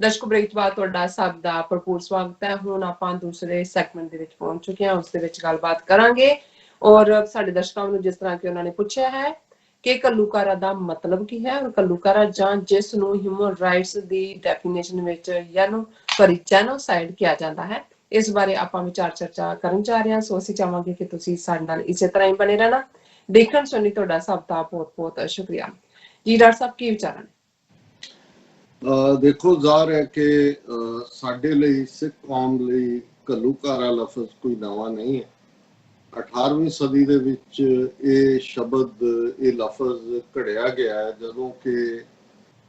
ਦਰਸ਼ਕੋ break ਤੋਂ ਬਾਅਦ ਤੁਹਾਡਾ ਸਭ ਦਾ ਭਰਪੂਰ ਸਵਾਗਤ ਹੈ। ਹੁਣ ਆਪਾਂ ਦੂਸਰੇ ਸੈਗਮੈਂਟ ਦੇ ਵਿੱਚ ਪਹੁੰਚ ਚੁੱਕੇ ਹਾਂ, ਉਸ ਦੇ ਵਿੱਚ ਗੱਲਬਾਤ ਕਰਾਂਗੇ। ਔਰ ਸਾਡੇ ਦਰਸ਼ਕਾਂ ਨੂੰ ਜਿਸ ਤਰ੍ਹਾਂ ਕਿ ਉਹਨਾਂ ਨੇ ਪੁੱਛਿਆ ਹੈ ਕਿ ਘੱਲੂਘਾਰਾ ਦਾ ਮਤਲਬ ਕੀ ਹੈ, ਔਰ ਘੱਲੂਘਾਰਾ ਜਾਂ ਜਿਸ ਨੂੰ ਹਿਊਮਨ ਰਾਈਟਸ ਦੀ ਡੈਫੀਨੇਸ਼ਨ ਵਿੱਚ ਜੈਨੋਸਾਈਡ ਕਿਹਾ ਜਾਂਦਾ ਹੈ, ਇਸ ਬਾਰੇ ਆਪਾਂ ਵਿਚਾਰ ਚਰਚਾ ਕਰਨ ਜਾ ਰਹੇ ਹਾਂ। ਸੋ ਅਸੀਂ ਚਾਹਾਂਗੇ ਕਿ ਤੁਸੀਂ ਸਾਡੇ ਨਾਲ ਇਸੇ ਤਰ੍ਹਾਂ ਹੀ ਬਣੇ ਰਹਿਣਾ। ਦੇਖਣ ਸੁਣੀ ਤੁਹਾਡਾ ਸਭ ਦਾ ਬਹੁਤ ਬਹੁਤ ਸ਼ੁਕਰੀਆ ਜੀ। ਡਾਕਟਰ ਸਾਹਿਬ ਕੀ ਵਿਚਾਰ ਨੇ? ਦੇਖੋ, ਜ਼ਾਹਰ ਹੈ ਕਿ ਸਾਡੇ ਲਈ, ਸਿੱਖ ਕੌਮ ਲਈ ਘੱਲੂਘਾਰਾ ਲਫ਼ਜ਼ ਕੋਈ ਨਵਾਂ ਨਹੀਂ ਹੈ। 18ਵੀਂ ਸਦੀ ਦੇ ਵਿੱਚ ਇਹ ਸ਼ਬਦ, ਇਹ ਲਫ਼ਜ਼ ਘੜਿਆ ਗਿਆ ਜਦੋਂ ਕਿ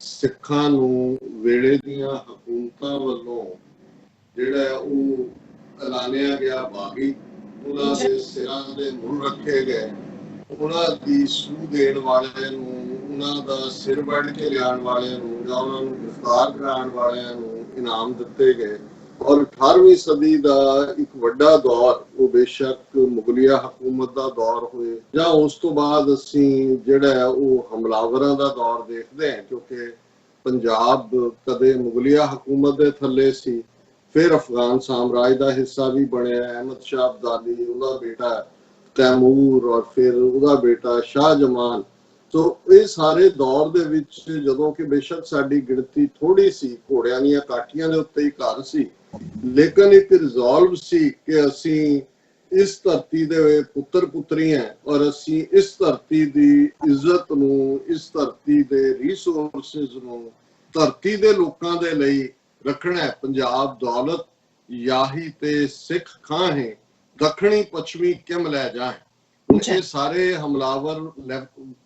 ਸਿੱਖਾਂ ਨੂੰ ਵੇਲੇ ਦੀਆਂ ਹਕੂਮਤਾਂ ਵੱਲੋਂ ਜਿਹੜਾ ਉਹ ਐਲਾਨਿਆ ਗਿਆ ਬਾਗੀ, ਉਹਨਾਂ ਦੇ ਸਿਰਾਂ ਦੇ ਮੁੱਲ ਰੱਖੇ ਗਏ, ਉਹਨਾਂ ਦੀ ਸੂਹ ਦੇਣ ਵਾਲਿਆਂ ਨੂੰ, ਉਹਨਾਂ ਦਾ ਸਿਰ ਵੱਢ ਕੇ ਲਿਆਉਣ ਵਾਲਿਆਂ ਨੂੰ ਜਾਂ ਉਹਨਾਂ ਨੂੰ ਗ੍ਰਿਫਤਾਰ ਕਰਾਉਣ ਵਾਲਿਆਂ ਨੂੰ ਇਨਾਮ ਦਿੱਤੇ ਗਏ। ਔਰ 18ਵੀਂ ਸਦੀ ਦਾ ਇੱਕ ਵੱਡਾ ਦੌਰ, ਉਹ ਬੇਸ਼ੱਕ ਮੁਗਲਿਆ ਹਕੂਮਤ ਦਾ ਦੌਰ ਹੋਏ ਜਾਂ ਉਸ ਤੋਂ ਬਾਅਦ ਅਸੀਂ ਜਿਹੜਾ ਉਹ ਹਮਲਾਵਰਾਂ ਦਾ ਦੌਰ ਦੇਖਦੇ ਹਾਂ, ਕਿਉਂਕਿ ਪੰਜਾਬ ਕਦੇ ਮੁਗਲਿਆ ਹਕੂਮਤ ਦੇ ਥੱਲੇ ਸੀ, ਫਿਰ ਅਫਗਾਨ ਸਾਮਰਾਜ ਦਾ ਹਿੱਸਾ ਵੀ ਬਣਿਆ। ਅਹਿਮਦ ਸ਼ਾਹ ਅਬਦਾਲੀ, ਉਹਦਾ ਬੇਟਾ ਤੈਮੂਰ, ਔਰ ਫਿਰ ਉਹਦਾ ਬੇਟਾ ਸ਼ਾਹਜਮਾਨ। ਸੋ ਇਹ ਸਾਰੇ ਦੌਰ ਦੇ ਵਿੱਚ ਜਦੋਂ ਕਿ ਬੇਸ਼ੱਕ ਸਾਡੀ ਗਿਣਤੀ ਥੋੜੀ ਸੀ, ਘੋੜਿਆਂ ਦੀਆਂ ਕਾਠੀਆਂ ਦੇ ਉੱਤੇ ਹੀ ਘਰ ਸੀ, ਲੇਕਿਨ ਇੱਕ ਰਿਜ਼ੋਲਵ ਸੀ ਕਿ ਅਸੀਂ ਇਸ ਧਰਤੀ ਦੇ ਪੁੱਤਰ ਪੁੱਤਰੀ ਹਾਂ ਔਰ ਅਸੀਂ ਇਸ ਧਰਤੀ ਦੀ ਇੱਜ਼ਤ ਨੂੰ, ਇਸ ਧਰਤੀ ਦੇ ਰਿਸੋਰਸਿਸ ਨੂੰ ਧਰਤੀ ਦੇ ਲੋਕਾਂ ਦੇ ਲਈ ਰੱਖਣਾ ਹੈ। ਪੰਜਾਬ ਦੌਲਤ ਯਾਹੀ ਤੇ ਸਿੱਖ ਖਾਂ ਹੈ, ਦੱਖਣੀ ਪੱਛਮੀ ਕਿਮ ਲੈ ਜਾਏ। ਇਹ ਸਾਰੇ ਹਮਲਾਵਰ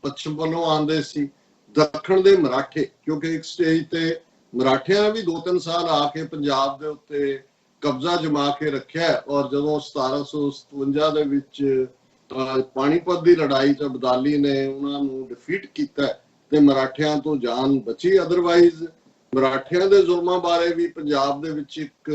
ਪੱਛਮ ਵੱਲੋਂ ਆਉਂਦੇ ਸੀ, ਦੱਖਣ ਦੇ ਮਰਾਠੇ, ਕਿਉਂਕਿ ਇੱਕ ਸਟੇਜ ਤੇ ਮਰਾਠਿਆਂ ਨੇ ਵੀ 2-3 ਸਾਲ ਆ ਕੇ ਪੰਜਾਬ ਦੇ ਉੱਤੇ ਕਬਜ਼ਾ ਜਮਾ ਕੇ ਰੱਖਿਆ। ਔਰ ਜਦੋਂ 1757 ਦੇ ਵਿੱਚ ਪਾਣੀਪਤ ਦੀ ਲੜਾਈ ਚ ਅਬਦਾਲੀ ਨੇ ਉਹਨਾਂ ਨੂੰ ਡਿਫੀਟ ਕੀਤਾ ਤੇ ਮਰਾਠਿਆਂ ਤੋਂ ਜਾਨ ਬਚੀ। ਅਦਰਵਾਈਜ਼ ਮਰਾਠਿਆਂ ਦੇ ਜ਼ੁਲਮਾਂ ਬਾਰੇ ਵੀ ਪੰਜਾਬ ਦੇ ਵਿੱਚ ਇੱਕ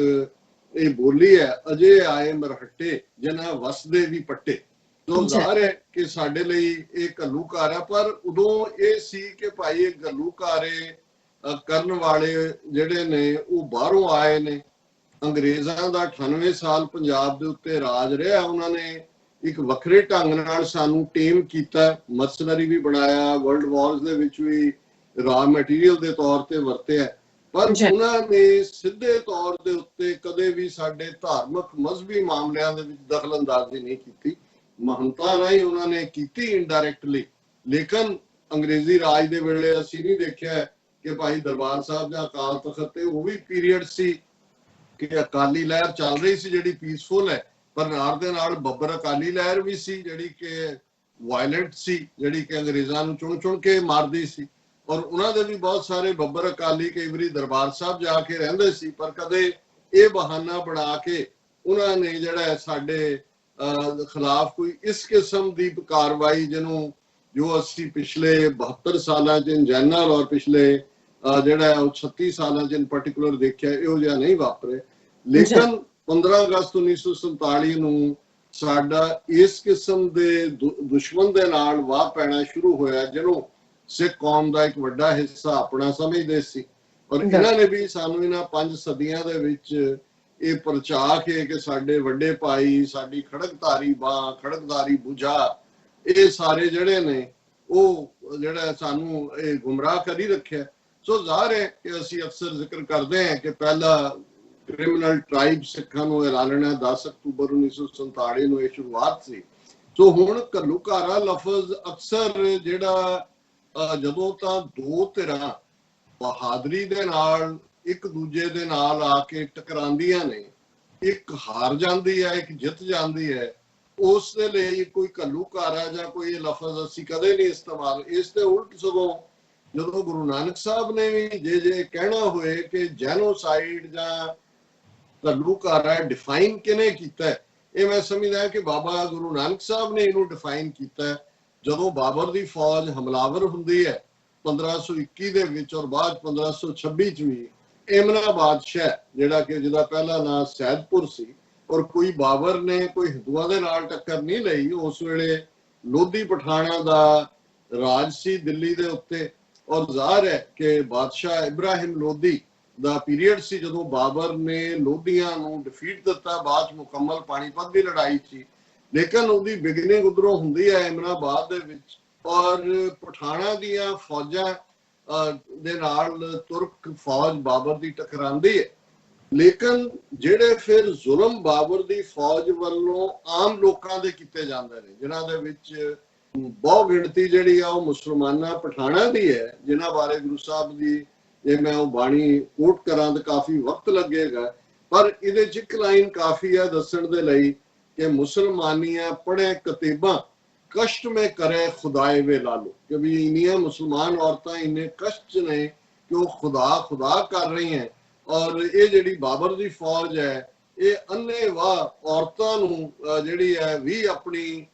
ਇਹ ਬੋਲੀ ਹੈ, ਅਜੇ ਆਏ ਮਰਹੱਟੇ ਜਿਨ੍ਹਾਂ ਵਸਦੇ ਵੀ ਪੱਟੇ। ਤੋਂ ਜ਼ਾਹਰ ਹੈ ਕਿ ਸਾਡੇ ਲਈ ਇਹ ਘੱਲੂਘਾਰਾ, ਪਰ ਉਦੋਂ ਇਹ ਸੀ ਕਿ ਭਾਈ ਇਹ ਘੱਲੂਘਾਰੇ ਕਰਨ ਵਾਲੇ ਜਿਹੜੇ ਨੇ ਉਹ ਬਾਹਰੋਂ ਆਏ ਨੇ। ਅੰਗਰੇਜ਼ਾਂ ਦਾ 98 ਸਾਲ ਪੰਜਾਬ ਦੇ ਉੱਤੇ ਰਾਜ ਰਿਹਾ, ਉਹਨਾਂ ਨੇ ਇੱਕ ਵੱਖਰੇ ਢੰਗ ਨਾਲ ਸਾਨੂੰ ਟੇਮ ਕੀਤਾ, ਮਰਸਨਰੀ ਵੀ ਬਣਾਇਆ, ਵਰਲਡ ਵਾਰਸ ਦੇ ਵਿੱਚ ਵੀ ਰਾ ਮਟੀਰੀਅਲ ਦੇ ਤੌਰ ਤੇ ਵਰਤਿਆ, ਪਰ ਉਹਨਾਂ ਨੇ ਸਿੱਧੇ ਤੌਰ ਦੇ ਉੱਤੇ ਕਦੇ ਵੀ ਸਾਡੇ ਧਾਰਮਿਕ ਮਜ਼ਹਬੀ ਮਾਮਲਿਆਂ ਦੇ ਵਿੱਚ ਦਖਲ ਅੰਦਾਜ਼ੀ ਨਹੀਂ ਕੀਤੀ। ਮਹੰਤਾਂ ਰਾਹੀਂ ਉਹਨਾਂ ਨੇ ਕੀਤੀ ਇਨਡਾਇਰੈਕਟਲੀ, ਲੇਕਿਨ ਅੰਗਰੇਜ਼ੀ ਰਾਜ ਦੇ ਵੇਲੇ ਅਸੀਂ ਨਹੀਂ ਦੇਖਿਆ ਕਿ ਭਾਈ ਦਰਬਾਰ ਸਾਹਿਬ ਜਾਂ ਅਕਾਲ ਤਖਤ ਤੇ ਉਹ ਵੀ ਪੀਰੀਅਡ ਸੀ ਕਿ ਅਕਾਲੀ ਲਹਿਰ ਚੱਲ ਰਹੀ ਸੀ ਜਿਹੜੀ ਪੀਸਫੁਲ ਹੈ, ਪਰ ਨਾਲ ਦੇ ਨਾਲ ਬੱਬਰ ਅਕਾਲੀ ਲਹਿਰ ਵੀ ਸੀ ਜਿਹੜੀ ਕਿ ਵਾਇਲੈਂਟ ਸੀ, ਜਿਹੜੀ ਕਿ ਅੰਗਰੇਜ਼ਾਂ ਨੂੰ ਚੁਣ ਕੇ ਮਾਰਦੀ ਸੀ। ਔਰ ਉਹਨਾਂ ਦੇ ਵੀ ਬਹੁਤ ਸਾਰੇ ਬੱਬਰ ਅਕਾਲੀ ਕਈ ਵਾਰੀ ਦਰਬਾਰ ਸਾਹਿਬ ਜਾ ਕੇ ਰਹਿੰਦੇ ਸੀ, ਪਰ ਕਦੇ ਇਹ ਬਹਾਨਾ ਬਣਾ ਕੇ ਉਹਨਾਂ ਨੇ ਜਿਹੜਾ ਸਾਡੇ ਖਿਲਾਫ ਕੋਈ ਇਸ ਕਿਸਮ ਦੀ ਕਾਰਵਾਈ ਜਿਹਨੂੰ ਜੋ ਅਸੀਂ ਪਿਛਲੇ 72 ਸਾਲਾਂ ਚ ਇਨ ਜਨਰਲ ਔਰ ਪਿਛਲੇ ਜਿਹੜਾ ਉਹ 36 ਸਾਲਾਂ ਚ ਇਨ ਪਾਰਟਿਕੂਲਰ ਦੇਖਿਆ, ਇਹੋ ਜਿਹਾ ਨਹੀਂ ਵਾਪਰੇ। ਲੇਕਿਨ 15 ਅਗਸਤ 1947 ਨੂੰ ਸਾਡਾ ਇਸ ਕਿਸਮ ਦੇ ਦੁਸ਼ਮਣ ਦੇ ਨਾਲ ਵਾਹ ਪੈਣਾ ਸ਼ੁਰੂ ਹੋਇਆ, ਜਿਹਨੂੰ ਸਿੱਖ ਕੌਮ ਦਾ ਇੱਕ ਵੱਡਾ ਹਿੱਸਾ ਆਪਣਾ ਸਮਝਦੇ ਸੀ। ਔਰ ਇਹਨਾਂ ਨੇ ਵੀ ਸਾਨੂੰ ਇਹਨਾਂ 5 ਸਦੀਆਂ ਦੇ ਵਿੱਚ ਇਹ ਪਰਚਾ ਕੇ ਕਿ ਸਾਡੇ ਵੱਡੇ ਭਾਈ, ਸਾਡੀ ਖੜਕਧਾਰੀ ਬਾਂਹ, ਖੜਕਧਾਰੀ ਬੁਝਾ, ਇਹ ਸਾਰੇ ਜਿਹੜੇ ਨੇ ਉਹ ਜਿਹੜਾ ਸਾਨੂੰ ਇਹ ਗੁੰਮਰਾਹ ਕਰੀ ਰੱਖਿਆ। ਸੋ ਜ਼ਾਹਰ ਹੈ ਕਿ ਅਸੀਂ ਅਕਸਰ ਜ਼ਿਕਰ ਕਰਦੇ ਹਾਂ ਕਿ ਪਹਿਲਾ ਕ੍ਰਿਮੀਨਲ ਟ੍ਰਾਈਬ ਸਿੱਖਾਂ ਨੂੰ ਐਲਾਨਣਾ 10 ਅਕਤੂਬਰ 1947 ਨੂੰ ਇਹ ਸ਼ੁਰੂਆਤ ਸੀ। ਸੋ ਹੁਣ ਘੱਲੂਘਾਰਾ ਲਫ਼ਜ਼ ਅਕਸਰ ਜਿਹੜਾ ਜਦੋਂ ਤਾਂ ਦੋ ਧਿਰਾਂ ਬਹਾਦਰੀ ਦੇ ਨਾਲ ਇੱਕ ਦੂਜੇ ਦੇ ਨਾਲ ਆ ਕੇ ਟਕਰਾਉਂਦੀਆਂ ਨੇ, ਇੱਕ ਹਾਰ ਜਾਂਦੀ ਹੈ, ਇੱਕ ਜਿੱਤ ਜਾਂਦੀ ਹੈ, ਉਸ ਦੇ ਲਈ ਕੋਈ ਘੱਲੂਘਾਰਾ ਜਾਂ ਕੋਈ ਲਫ਼ਜ਼ ਅਸੀਂ ਕਦੇ ਨਹੀਂ ਇਸਤੇਮਾਲ। ਇਸ ਦੇ ਉਲਟ ਸਗੋਂ ਜਦੋਂ ਗੁਰੂ ਨਾਨਕ ਸਾਹਿਬ ਨੇ ਵੀ ਜੇ ਕਹਿਣਾ ਹੋਏ ਕਿ ਜੈਨੋਸਾਈਡ ਜਾਂ ਘੱਲੂਘਾਰਾ ਡਿਫਾਈਨ ਕਿਹਨੇ ਕੀਤਾ, ਇਹ ਮੈਂ ਸਮਝਦਾ ਕਿ ਬਾਬਾ ਗੁਰੂ ਨਾਨਕ ਸਾਹਿਬ ਨੇ ਇਹਨੂੰ ਡਿਫਾਈਨ ਕੀਤਾ। ਜਦੋਂ ਬਾਬਰ ਦੀ ਫੌਜ ਹਮਲਾਵਰ ਹੁੰਦੀ ਹੈ 1521 ਦੇ ਵਿੱਚ ਔਰ ਬਾਅਦ 1526 ਚ ਵੀ, ਇਮਨਾ ਬਾਦਸ਼ਾਹ ਜਿਹੜਾ ਕਿ ਜਿਹਦਾ ਪਹਿਲਾ ਨਾਂ ਸੈਦਪੁਰ ਸੀ, ਔਰ ਕੋਈ ਬਾਬਰ ਨੇ ਕੋਈ ਹਿੰਦੂਆਂ ਦੇ ਨਾਲ ਟੱਕਰ ਨਹੀਂ ਲਈ। ਉਸ ਵੇਲੇ ਲੋਧੀ ਪਠਾਣਾ ਦਾ ਰਾਜ ਸੀ ਦਿੱਲੀ ਦੇ ਉੱਤੇ, ਔਰ ਜ਼ਾਹਰ ਹੈ ਕਿ ਬਾਦਸ਼ਾਹ ਇਬਰਾਹਿਮ ਲੋਧੀ ਦਾ ਪੀਰੀਅਡ ਸੀ ਜਦੋਂ ਬਾਬਰ ਨੇ ਲੋਧੀਆਂ ਨੂੰ ਡਿਫੀਟ ਦਿੱਤਾ, ਬਾਅਦ ਚ ਮੁਕੰਮਲ ਪਾਣੀਪਤ ਦੀ ਲੜਾਈ ਸੀ। ਲੇਕਿਨ ਉਹਦੀ ਬਿਗਨਿੰਗ ਉਧਰੋਂ ਹੁੰਦੀ ਹੈ ਐਮਨਾਬਾਦ ਦੇ ਵਿੱਚ, ਔਰ ਪਠਾਣਾ ਦੀਆਂ ਫੌਜਾਂ ਦੇ ਨਾਲ ਤੁਰਕ ਫੌਜ ਬਾਬਰ ਦੀ ਟਕਰਾਉਂਦੀ ਹੈ। ਲੇਕਿਨ ਜਿਹੜੇ ਫਿਰ ਜ਼ੁਲਮ ਬਾਬਰ ਦੀ ਫੌਜ ਵੱਲੋਂ ਆਮ ਲੋਕਾਂ ਦੇ ਕੀਤੇ ਜਾਂਦੇ ਨੇ, ਜਿਨ੍ਹਾਂ ਦੇ ਵਿੱਚ ਬਹੁਤ ਗਿਣਤੀ ਜਿਹੜੀ ਆ ਉਹ ਮੁਸਲਮਾਨਾਂ ਪਠਾਣਾ ਦੀ ਹੈ, ਜਿਨ੍ਹਾਂ ਬਾਰੇ ਗੁਰੂ ਸਾਹਿਬ ਦੀ ਜੇ ਮੈਂ ਉਹ ਬਾਣੀ ਕੋਟ ਕਰਾਂ ਤਾਂ ਕਾਫੀ ਵਕਤ ਲੱਗੇਗਾ, ਪਰ ਇਹਦੇ ਚ ਇੱਕ ਲਾਈਨ ਕਾਫੀ ਹੈ ਦੱਸਣ ਦੇ ਲਈ ਕਿ ਮੁਸਲਮਾਨੀਆਂ ਪੜ੍ਹੇ ਕਤੀਬਾਂ ਕਸ਼ਟ में करे खुदाए वे लालो, कि भी इन्नियां मुसलमान औरतां इन्ने कष्ट च ने कि वो खुदा खुदा कर रही हैं, और ये ਜਿਹੜੀ ਬਾਬਰ ਦੀ ਫੌਜ ਹੈ ਇਹ ਅੰਨ੍ਹੇਵਾਹ ਔਰਤਾਂ ਨੂੰ ਜਿਹੜੀ ਹੈ ਵੀ ਆਪਣੀ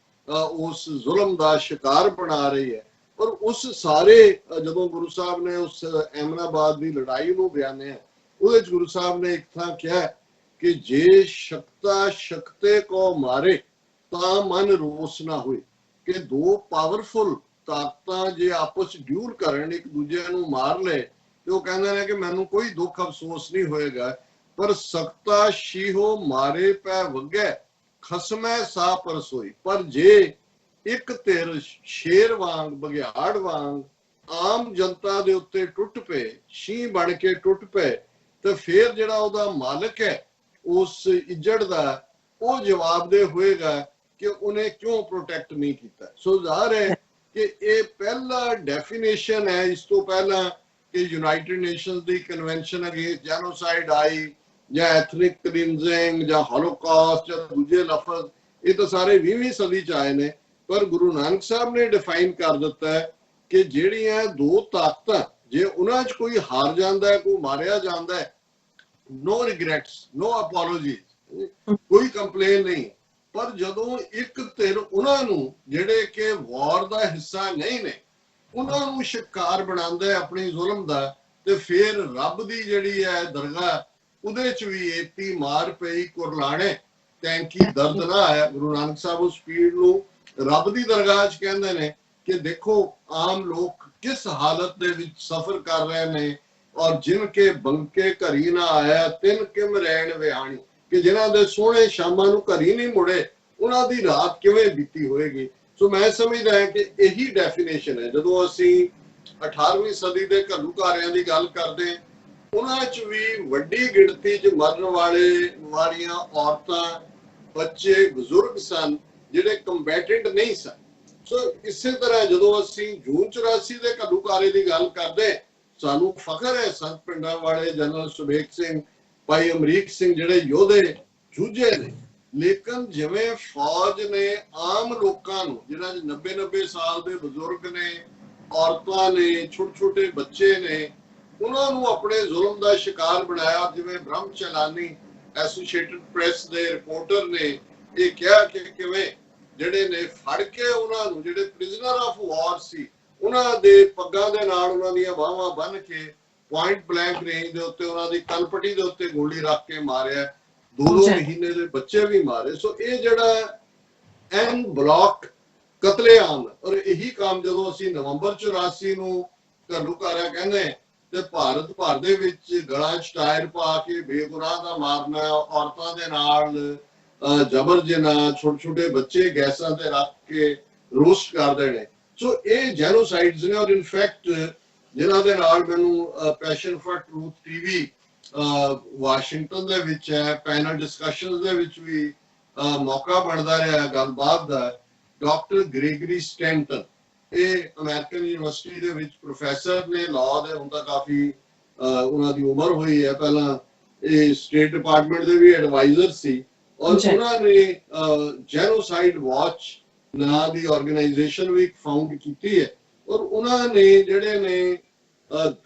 ਉਸ ਜ਼ੁਲਮ ਦਾ ਸ਼ਿਕਾਰ ਬਣਾ ਰਹੀ ਹੈ। ਔਰ ਉਸ ਸਾਰੇ ਜਦੋਂ ਗੁਰੂ ਸਾਹਿਬ ਨੇ ਉਸ ਐਮਨਾਬਾਦ ਦੀ ਲੜਾਈ ਨੂੰ ਬਿਆਨਿਆ, ਉਹਦੇ ਚ ਗੁਰੂ ਸਾਹਿਬ ਨੇ ਇੱਕ ਥਾਂ ਕਿਹਾ ਕਿ ਜੇ ਸ਼ਕਤਾ ਸ਼ਕਤੇ ਕੋ ਮਾਰੇ ਤਾਂ ਮਨ ਰੋਸ ਨਾ ਹੋਏ, ਕਿ ਦੋ ਪਾਵਰਫੁਲ ਤਾਕਤਾਂ ਜੇ ਆਪਸ ਡਿਊਲ ਕਰਨ, ਇੱਕ ਦੂਜੇ ਨੂੰ ਮਾਰ ਲੈ, ਤੇ ਉਹ ਕਹਿੰਦੇ ਨੇ ਕਿ ਮੈਨੂੰ ਕੋਈ ਦੁੱਖ ਅਫਸੋਸ ਨਹੀਂ ਹੋਏਗਾ, ਪਰ ਸਕਤਾ ਸ਼ੀਹੋ ਮਾਰੇ ਪੈ ਵਗੈ ਖਸਮੈ ਸਾ ਪਰਸੋਈ। ਪਰ ਜੇ ਇੱਕ ਧਿਰ ਸ਼ੇਰ ਵਾਂਗ ਬਘਿਆੜ ਵਾਂਗ ਆਮ ਜਨਤਾ ਦੇ ਉੱਤੇ ਟੁੱਟ ਪਏ, ਸ਼ੀਂਹ ਬਣ ਕੇ ਟੁੱਟ ਪਏ, ਤੇ ਫਿਰ ਜਿਹੜਾ ਉਹਦਾ ਮਾਲਕ ਹੈ ਉਸ ਇੱਜੜ ਦਾ, ਉਹ ਜਵਾਬਦੇਹ ਹੋਏਗਾ ਕਿ ਉਹਨੇ ਕਿਉਂ ਪ੍ਰੋਟੈਕਟ ਨਹੀਂ ਕੀਤਾ। ਸੋ ਜ਼ਾਹਰ ਹੈ ਕਿ ਇਹ ਪਹਿਲਾ ਡੈਫੀਨੇਸ਼ਨ ਹੈ, ਇਸ ਤੋਂ ਪਹਿਲਾਂ ਕਿ ਯੂਨਾਈਟਿਡ ਨੇਸ਼ਨਸ ਦੀ ਕਨਵੈਨਸ਼ਨ ਅਗੇਂਸਟ ਜੈਨੋਸਾਈਡ ਆਈ, ਜਾਂ ਐਥਨਿਕ ਕਲੀਨਜ਼ਿੰਗ, ਜਾਂ ਹੋਲੋਕਾਸਟ, ਜਾਂ ਦੂਜੇ ਲਫ਼ਜ਼, ਇਹ ਤਾਂ ਸਾਰੇ 20ਵੀਂ ਸਦੀ ਚ ਆਏ ਨੇ। ਪਰ ਗੁਰੂ ਨਾਨਕ ਸਾਹਿਬ ਨੇ ਡਿਫਾਈਨ ਕਰ ਦਿੱਤਾ ਹੈ ਕਿ ਜਿਹੜੀਆਂ ਦੋ ਤਾਕਤਾਂ, ਜੇ ਉਹਨਾਂ 'ਚ ਕੋਈ ਹਾਰ ਜਾਂਦਾ ਹੈ, ਕੋਈ ਮਾਰਿਆ ਜਾਂਦਾ ਹੈ, ਨੋ ਰਿਗਰੈਟਸ, ਨੋ ਅਪੋਲੋਜੀਜ਼, ਕੋਈ ਕੰਪਲੇਨ ਨਹੀਂ। ਪਰ ਜਦੋਂ ਇੱਕ ਧਿਰ ਉਹਨਾਂ ਨੂੰ ਜਿਹੜੇ ਕਿ ਵਾਰ ਦਾ ਹਿੱਸਾ ਨਹੀਂ ਨੇ, ਉਹਨਾਂ ਨੂੰ ਸ਼ਿਕਾਰ ਬਣਾਉਂਦਾ ਹੈ ਆਪਣੀ ਜ਼ੁਲਮ ਦਾ, ਤੇ ਫਿਰ ਰੱਬ ਦੀ ਜਿਹੜੀ ਹੈ ਦਰਗਾਹ, ਉਹਦੇ 'ਚ ਵੀ ਏਤੀ ਮਾਰ ਪਈ ਕੁਰਲਾਣੇ ਟੈਂਕੀ ਦਰਦ ਨਾ ਆਇਆ। ਗੁਰੂ ਨਾਨਕ ਸਾਹਿਬ ਉਸ ਪੀੜ ਨੂੰ ਰੱਬ ਦੀ ਦਰਗਾਹ 'ਚ ਕਹਿੰਦੇ ਨੇ ਕਿ ਦੇਖੋ ਆਮ ਲੋਕ ਕਿਸ ਹਾਲਤ ਦੇ ਵਿੱਚ ਸਫ਼ਰ ਕਰ ਰਹੇ ਨੇ, ਔਰ ਜਿਨ ਕੇ ਬੰਕੇ ਘਰੀ ਨਾ ਆਇਆ ਤਿੰਨ ਕਿਮ ਰਹਿਣ ਵਿਆਣੀ, ਕਿ ਜਿਨ੍ਹਾਂ ਦੇ ਸੋਹਣੇ ਸ਼ਾਮਾਂ ਨੂੰ ਘਰੀ ਨਹੀਂ ਮੁੜੇ, ਉਹਨਾਂ ਦੀ ਰਾਤ ਕਿਵੇਂ ਬੀਤੀ ਹੋਏਗੀ। ਸੋ ਮੈਂ ਸਮਝਦਾ ਹਾਂ ਕਿ ਇਹੀ ਡੈਫੀਨੇਸ਼ਨ ਹੈ। ਜਦੋਂ ਅਸੀਂ 18ਵੀਂ ਸਦੀ ਦੇ ਘੱਲੂਘਾਰਿਆਂ ਦੀ ਗੱਲ ਕਰਦੇ, ਉਹਨਾਂ 'ਚ ਵੀ ਵੱਡੀ ਗਿਣਤੀ 'ਚ ਮਰਨ ਵਾਲੀਆਂ ਔਰਤਾਂ, ਬੱਚੇ, ਬਜ਼ੁਰਗ ਸਨ ਜਿਹੜੇ ਕੰਬੈਟੈਂਟ ਨਹੀਂ ਸਨ। ਸੋ ਇਸੇ ਤਰ੍ਹਾਂ ਜਦੋਂ ਅਸੀਂ ਜੂਨ 84 ਦੇ ਘੱਲੂਘਾਰੇ ਦੀ ਗੱਲ ਕਰਦੇ, ਸਾਨੂੰ ਫਖਰ ਹੈ ਸੰਤ ਪਿੰਡਾਂ ਵਾਲੇ ਜਨਰਲ ਸੁਬੇਗ ਸਿੰਘ, ਭਾਈ ਅਮਰੀਕ ਸਿੰਘ ਜਿਹੜੇ ਯੋਧੇ ਜੂਝੇ ਨੇ। ਲੇਕਿਨ ਜਿਵੇਂ ਫੌਜ ਨੇ ਆਮ ਲੋਕਾਂ ਨੂੰ, ਜਿਹਨਾਂ 'ਚ 90-90 ਸਾਲ ਦੇ ਬਜ਼ੁਰਗ ਨੇ, ਔਰਤਾਂ ਨੇ, ਛੋਟੇ-ਛੋਟੇ ਬੱਚੇ ਨੇ, ਉਹਨਾਂ ਨੂੰ ਆਪਣੇ ਜ਼ੁਲਮ ਦਾ ਸ਼ਿਕਾਰ ਬਣਾਇਆ। ਜਿਵੇਂ ਬ੍ਰਹਮ ਚਲਾਨੀ ਐਸੋਸੀਏਟਡ ਪ੍ਰੈਸ ਦੇ ਰਿਪੋਰਟਰ ਨੇ ਇਹ ਕਿਹਾ ਕਿ ਕਿਵੇਂ ਜਿਹੜੇ ਨੇ ਫੜ ਕੇ ਉਹਨਾਂ ਨੂੰ, ਜਿਹੜੇ ਪ੍ਰਿਜ਼ਨਰ ਆਫ ਵਾਰ ਸੀ, ਉਹਨਾਂ ਦੇ ਪੱਗਾਂ ਦੇ ਨਾਲ ਉਹਨਾਂ ਦੀਆਂ ਬਾਹਾਂ ਬੰਨ ਕੇ ਪੁਆਇੰਟ ਬਲੈਂਕ ਰੇਂਜ ਦੇ ਉੱਤੇ ਉਹਨਾਂ ਦੀ ਕਲਪਟੀ ਦੇ ਉੱਤੇ ਗੋਲੀ ਰੱਖ ਕੇ ਮਾਰਿਆ। 2 ਮਹੀਨੇ ਦੇ ਬੱਚੇ ਵੀ ਮਾਰੇ। ਸੋ ਇਹ ਜਿਹੜਾ ਐਨ ਬਲਾਕ ਕਤਲੇਆਮ, ਔਰ ਇਹੀ ਕੰਮ ਜਦੋਂ ਅਸੀਂ ਨਵੰਬਰ 84 ਨੂੰ ਘੱਲੂਘਾਰਾ ਕਹਿੰਦੇ, ਤੇ ਭਾਰਤ ਭਰ ਦੇ ਵਿੱਚ ਗਲਾਂ 'ਚ ਟਾਇਰ ਪਾ ਕੇ ਬੇਗੁਨਾਹ ਦਾ ਮਾਰਨਾ, ਔਰਤਾਂ ਦੇ ਨਾਲ ਜਬਰ ਜਨਾਹ, ਛੋਟੇ-ਛੋਟੇ ਬੱਚੇ ਗੈਸਾਂ ਤੇ ਰੱਖ ਕੇ ਰੋਸਟ ਕਰਦੇ ਨੇ। ਸੋ ਇਹ ਜੈਨੋਸਾਈਡਸ ਨੇ। ਔਰ ਇਨਫੈਕਟ ਜਿਨ੍ਹਾਂ ਦੇ ਨਾਲ ਮੈਨੂੰ passion for truth TV Washington ਦੇ ਵਿੱਚ ਹੈ, ਪੈਨਲ ਡਿਸਕਸ਼ਨਸ ਦੇ ਵਿੱਚ ਵੀ ਮੌਕਾ ਬਣਦਾ ਰਿਹਾ ਗੱਲਬਾਤ ਦਾ। ਡਾਕਟਰ ਗ੍ਰੇਗਰੀ ਸਟੈਂਟਨ, ਇਹ ਅਮਰੀਕਨ ਯੂਨੀਵਰਸਿਟੀ ਦੇ ਵਿੱਚ ਪ੍ਰੋਫੈਸਰ ਨੇ ਲਾਅ ਦੇ, ਹੁਣ ਤਾਂ ਕਾਫੀ ਉਹਨਾਂ ਦੀ ਉਮਰ ਹੋਈ ਹੈ, ਪਹਿਲਾਂ ਇਹ ਸਟੇਟ ਡਿਪਾਰਟਮੈਂਟ ਦੇ ਵੀ ਐਡਵਾਈਜ਼ਰ ਸੀ। ਔਰ ਉਹਨਾਂ ਨੇ ਜੈਨੋਸਾਈਡ ਵਾਚ ਨਾਂ ਦੀ ਆਰਗੇਨਾਈਜੇਸ਼ਨ ਵੀ ਫਾਊਂਡ ਕੀਤੀ ਹੈ। ਔਰ ਉਹਨਾਂ ਨੇ ਜਿਹੜੇ ਨੇ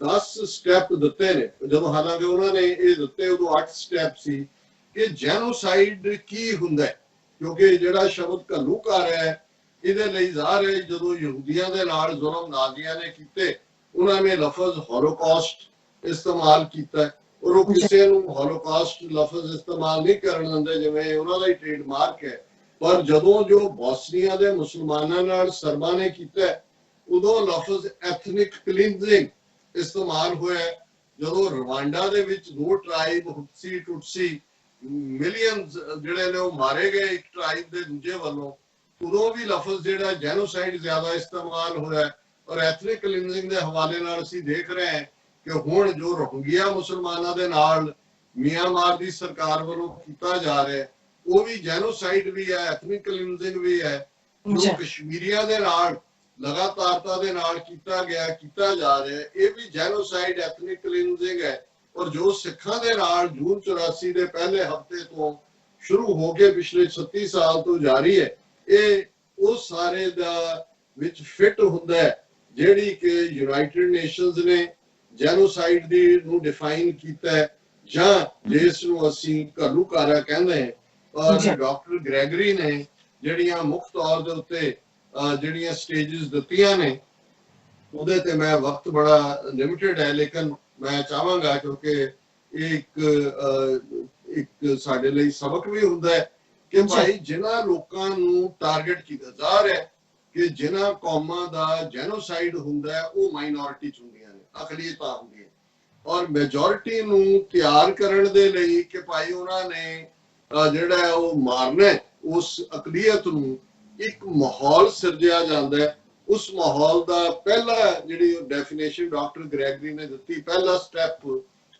10 ਸਟੈਪ ਦਿੱਤੇ ਨੇ, ਜਦੋਂ ਹਾਲਾਂਕਿ ਉਹਨਾਂ ਨੇ ਇਹ ਦਿੱਤੇ ਉਦੋਂ 8 ਸਟੈਪ ਸੀ ਕਿ ਜੈਨੋਸਾਈਡ ਕੀ ਹੁੰਦਾ ਹੈ। ਕਿਉਂਕਿ ਜਿਹੜਾ ਸ਼ਬਦ ਘੱਲੂਘਾਰਾ ਹੈ, ਇਹਦੇ ਲਈ ਜ਼ਾਹਰ ਹੈ ਜਦੋਂ ਯਹੂਦੀਆਂ ਦੇ ਨਾਲ ਜ਼ੁਲਮ ਨਾਜ਼ੀਆਂ ਨੇ ਕੀਤੇ, ਉਹਨਾਂ ਨੇ ਲਫ਼ਜ਼ ਹੋਲੋਕਾਸਟ ਇਸਤੇਮਾਲ ਕੀਤਾ, ਔਰ ਉਹ ਕਿਸੇ ਨੂੰ ਹੋਲੋਕਾਸਟ ਲਫ਼ਜ਼ ਇਸਤੇਮਾਲ ਨਹੀਂ ਕਰਨ ਦਿੰਦੇ, ਜਿਵੇਂ ਉਹਨਾਂ ਦਾ ਹੀ ਟ੍ਰੇਡਮਾਰਕ ਹੈ। ਪਰ ਜਦੋਂ ਜੋ ਬੋਸਨੀਆ ਦੇ ਮੁਸਲਮਾਨਾਂ ਨਾਲ ਸਰਬਾਂ ਨੇ ਕੀਤਾ, ਉਦੋਂ ਲਫ਼ਜ਼ ਐਥਨਿਕ ਕਲੀਨਜ਼ਿੰਗ ਇਸਤੇਮਾਲ ਹੋਇਆ। ਜਦੋਂ ਰਵਾਂਡਾ ਦੇ ਵਿੱਚ 2 ਟ੍ਰਾਈਬ ਹੁਟਸੀ ਟੁਟਸੀ ਮਿਲੀਅਨਸ ਜਿਹੜੇ ਨੇ ਉਹ ਮਾਰੇ ਗਏ ਇੱਕ ਟ੍ਰਾਈਬ ਦੇ ਦੂਜੇ ਵੱਲੋਂ, ਉਦੋਂ ਵੀ ਲਫ਼ਜ਼ ਜਿਹੜਾ ਜੈਨੋਸਾਈਡ ਜ਼ਿਆਦਾ ਇਸਤੇਮਾਲ ਹੋਇਆ। ਔਰ ਐਥਨਿਕ ਕਲੀਨਿੰਗ ਦੇ ਹਵਾਲੇ ਨਾਲ ਅਸੀਂ ਦੇਖ ਰਹੇ ਹਾਂ ਕਿ ਹੁਣ ਜੋ ਰੋਹਿੰਗਿਆ ਮੁਸਲਮਾਨਾਂ ਦੇ ਨਾਲ ਮਿਆਂਮਾਰ ਦੀ ਸਰਕਾਰ ਵੱਲੋਂ ਕੀਤਾ ਜਾ ਰਿਹਾ ਉਹ ਵੀ ਜੈਨੋਸਾਈਡ ਵੀ ਹੈ, ਐਥਨਿਕ ਕਲੀਨਿੰਗ ਵੀ ਹੈ। ਜੋ ਕਸ਼ਮੀਰੀਆਂ ਦੇ ਨਾਲ ਲਗਾਤਾਰਤਾ ਦੇ ਨਾਲ ਕੀਤਾ ਜਾ ਰਿਹਾ ਇਹ ਵੀ ਜੈਨੋਸਾਈਡ ਐਥਨਿਕ ਕਲੀਨਿੰਗ ਹੈ। ਔਰ ਜੋ ਸਿੱਖਾਂ ਦੇ ਨਾਲ ਜੂਨ 84 ਦੇ ਪਹਿਲੇ ਹਫ਼ਤੇ ਤੋਂ ਸ਼ੁਰੂ ਹੋ ਕੇ ਪਿਛਲੇ 36 ਸਾਲ ਤੋਂ ਜਾਰੀ ਹੈ, ਇਹ ਉਹ ਸਾਰੇ ਦਾ ਵਿੱਚ ਫਿੱਟ ਹੁੰਦਾ ਹੈ ਜਿਹੜੀ ਕਿ ਯੂਨਾਈਟਿਡ ਨੇਸ਼ਨਸ ਨੇ ਜੈਨੋਸਾਈਡ ਦੀ ਨੂੰ ਡਿਫਾਈਨ ਕੀਤਾ ਹੈ, ਜਾਂ ਜਿਸ ਨੂੰ ਅਸੀਂ ਘੱਲੂਘਾਰਾ ਕਹਿੰਦੇ ਹਾਂ। ਔਰ ਡਾਕਟਰ ਗ੍ਰੈਗਰੀ ਨੇ ਜਿਹੜੀਆਂ ਮੁੱਖ ਤੌਰ ਦੇ ਉੱਤੇ ਜਿਹੜੀਆਂ ਸਟੇजेस ਦਿੱਤੀਆਂ ਨੇ ਉਹਦੇ ਤੇ ਮੈਂ ਵਕਤ ਬੜਾ ਲਿਮਿਟਡ ਹੈ, ਲੇਕਿਨ ਮੈਂ ਚਾਹਾਂਗਾ ਕਿਉਂਕਿ ਇਹ ਇੱਕ ਸਾਡੇ ਲਈ ਸਬਕ ਵੀ ਹੁੰਦਾ ਹੈ ਕਿ ਭਾਈ ਜਿਨ੍ਹਾਂ ਲੋਕਾਂ ਨੂੰ ਟਾਰਗੇਟ ਕੀਤਾ ਜਾ ਰਿਹਾ ਕਿ ਜਿਨ੍ਹਾਂ ਕੌਮਾਂ ਦਾ ਜੈਨੋਸਾਈਡ ਹੁੰਦਾ ਹੈ ਉਹ ਮਾਈਨੋਰਿਟੀ ਚ ਹੁੰਦੀਆਂ ਨੇ, ਅਕਲੀਅਤਾਂ ਹੁੰਦੀਆਂ, ਔਰ ਮੈਜੋਰਿਟੀ ਨੂੰ ਤਿਆਰ ਕਰਨ ਦੇ ਲਈ ਕਿ ਭਾਈ ਉਹਨਾਂ ਨੇ ਜਿਹੜਾ ਉਹ ਮਾਰਨਾ ਉਸ ਅਕਲੀਅਤ ਨੂੰ, ਇੱਕ ਮਾਹੌਲ ਸਿਰਜਿਆ ਜਾਂਦਾ ਹੈ। ਉਸ ਮਾਹੌਲ ਦਾ ਪਹਿਲਾ ਜਿਹੜੀ ਡੈਫੀਨੇਸ਼ਨ ਡਾਕਟਰ ਗ੍ਰੈਗਰੀ ਨੇ ਦਿੱਤੀ, ਪਹਿਲਾ ਸਟੈਪ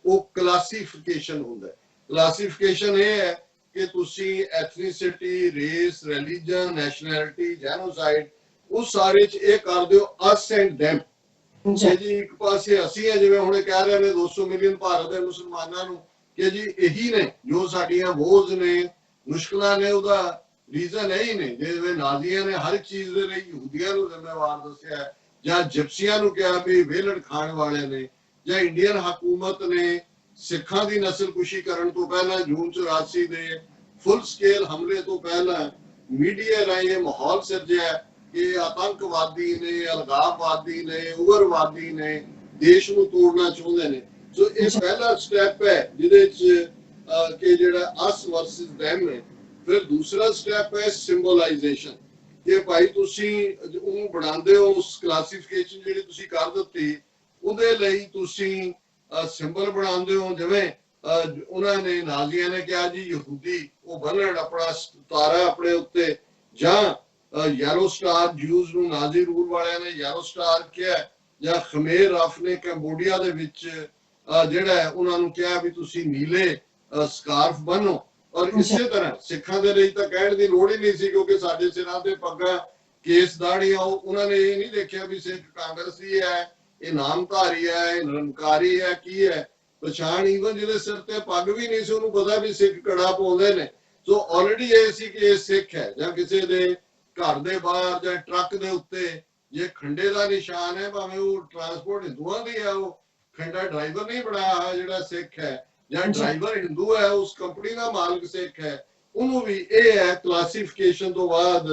ਉਹ ਕਲਾਸੀਫਿਕੇਸ਼ਨ ਹੁੰਦਾ ਹੈ। ਕਲਾਸੀਫਿਕੇਸ਼ਨ ਇਹ ਹੈ ਕਿ ਤੁਸੀਂ ਐਥਨੀਸਿਟੀ, ਰੇਸ, ਰਿਲੀਜਨ, ਨੈਸ਼ਨੈਲਿਟੀ, ਜੈਨੋਸਾਈਡ ਉਹ ਸਾਰੇ ਚ ਇਹ ਕਰ ਦਿਓ ਅਸ ਐਂਡ ਦੈਮ। ਜੀ ਇੱਕ ਪਾਸੇ ਅਸੀਂ ਹੈ, ਜਿਵੇਂ ਹੁਣ ਕਹਿ ਰਹੇ ਨੇ 200 ਮਿਲੀਅਨ ਭਾਰਤ ਦੇ ਮੁਸਲਮਾਨਾਂ ਨੂੰ ਕਿ ਜੀ ਇਹੀ ਨੇ ਜੋ ਸਾਡੀਆਂ ਬੋਝ ਨੇ, ਮੁਸ਼ਕਲਾਂ ਨੇ, ਉਹਦਾ ਰੀਜ਼ਨ ਇਹੀ ਨੇ। ਜਿਵੇਂ ਨਾਜ਼ੀਆਂ ਨੇ ਹਰ ਚੀਜ਼ ਦੇ ਲਈ ਯਹੂਦੀਆਂ ਨੂੰ ਜ਼ਿੰਮੇਵਾਰ ਦੱਸਿਆ, ਜਾਂ ਜਿਪਸੀਆਂ ਨੂੰ ਕਿਹਾ ਵੀ ਵਿਹਲੜ ਖਾਣ ਵਾਲੇ ਨੇ, ਜਾਂ ਇੰਡੀਅਨ ਹਕੂਮਤ ਨੇ ਸਿੱਖਾਂ ਦੀ ਨਸਲਕੁਸ਼ੀ ਕਰਨ ਤੋਂ ਪਹਿਲਾਂ ਜੂਨ 84 ਦੇ ਫੁੱਲ ਸਕੇਲ ਹਮਲੇ ਤੋਂ ਪਹਿਲਾਂ ਮੀਡੀਆ ਰਾਹੀਂ ਇਹ ਮਾਹੌਲ ਸਿਰਜਿਆ ਕਿ ਆਤੰਕਵਾਦੀ ਨੇ, ਅਲਗਾਵਵਾਦੀ ਨੇ, ਉਗਰਵਾਦੀ ਨੇ, ਦੇਸ਼ ਨੂੰ ਤੋੜਨਾ ਚਾਹੁੰਦੇ ਨੇ। ਸੋ ਇਹ ਪਹਿਲਾ ਸਟੈਪ ਹੈ ਜਿਹਦੇ ਚ ਕਿ ਜਿਹੜਾ ਅਸ ਵਰਸਸ ਦੈਮ ਹੈ। ਫਿਰ ਦੂਸਰਾ ਸਟੈਪ ਹੈ ਸਿੰਬੋਲਾਈਜੇਸ਼ਨ, ਕਿ ਭਾਈ ਤੁਸੀਂ ਉਹਨੂੰ ਬਣਾਉਂਦੇ ਹੋ, ਉਸ ਕਲਾਸੀਫਿਕੇਸ਼ਨ ਜਿਹੜੀ ਤੁਸੀਂ ਕਰ ਦਿੱਤੀ ਉਹਦੇ ਲਈ ਤੁਸੀਂ ਸਿੰਬਲ ਬਣਾਉਂਦੇ ਹੋ। ਜਿਵੇਂ ਉਹਨਾਂ ਨੇ ਨਾਜ਼ੀਆਂ ਨੇ ਕਿਹਾ ਜੀ ਯਹੂਦੀ ਉਹ ਬੰਨਣ ਆਪਣਾ ਤਾਰਾ ਆਪਣੇ ਉੱਤੇ, ਜਾਂ ਯੈਲੋ ਸਟਾਰ ਜਿਊਜ਼ ਨੂੰ ਨਾਜ਼ੀ ਰੂਲ ਵਾਲਿਆਂ ਨੇ ਯੈਲੋ ਸਟਾਰ ਕਿਹਾ, ਜਾਂ ਖਮੇਰ ਰਫ ਨੇ ਕੰਬੋਡੀਆ ਦੇ ਵਿੱਚ ਜਿਹੜਾ ਉਹਨਾਂ ਨੂੰ ਕਿਹਾ ਵੀ ਤੁਸੀਂ ਨੀਲੇ ਸਕਾਰਫ ਬੰਨੋ। ਔਰ ਇਸੇ ਤਰ੍ਹਾਂ ਸਿੱਖਾਂ ਦੇ ਲਈ ਤਾਂ ਕਹਿਣ ਦੀ ਲੋੜ ਹੀ ਨਹੀਂ ਸੀ ਕਿਉਂਕਿ ਸਾਡੇ ਸਿਰਾਂ ਤੇ ਪੱਗਾਂ, ਕੇਸ ਦਾੜੀਆਂ, ਉਹਨਾਂ ਨੇ ਇਹ ਨਹੀਂ ਦੇਖਿਆ ਵੀ ਸਿੱਖ ਕਾਂਗਰਸੀ ਹੈ, ਇਹ ਨਾਮਧਾਰੀ ਹੈ, ਇਹ ਨਿਰੰਕਾਰੀ ਹੈ, ਕੀ ਹੈ ਪਛਾਣ। ਈਵਨ ਜਿਹਦੇ ਸਿਰ ਤੇ ਪੱਗ ਵੀ ਨਹੀਂ ਸੀ ਉਹਨੂੰ ਪਤਾ ਵੀ ਸਿੱਖ ਕੜਾ ਪਾਉਂਦੇ ਨੇ। ਸੋ ਆਲਰੇਡੀ ਇਹ ਸੀ ਕਿ ਇਹ ਸਿੱਖ ਹੈ। ਜਾਂ ਕਿਸੇ ਦੇ ਘਰ ਦੇ ਬਾਹਰ ਜਾਂ ਟਰੱਕ ਦੇ ਉੱਤੇ ਜੇ ਖੰਡੇ ਦਾ ਨਿਸ਼ਾਨ ਹੈ, ਭਾਵੇਂ ਉਹ ਟਰਾਂਸਪੋਰਟ ਹਿੰਦੂਆਂ ਦੀ ਹੈ, ਉਹ ਖੰਡਾ ਡਰਾਈਵਰ ਨਹੀਂ ਬਣਾਇਆ ਜਿਹੜਾ ਸਿੱਖ ਹੈ, ਜਾਂ ਡਰਾਈਵਰ ਹਿੰਦੂ ਹੈ, ਉਸ ਕੰਪਨੀ ਦਾ ਮਾਲਕ ਸਿੱਖ ਹੈ, ਉਹਨੂੰ ਵੀ ਇਹ ਹੈ ਕਲਾਸੀਫਿਕੇਸ਼ਨ ਤੋਂ ਬਾਅਦ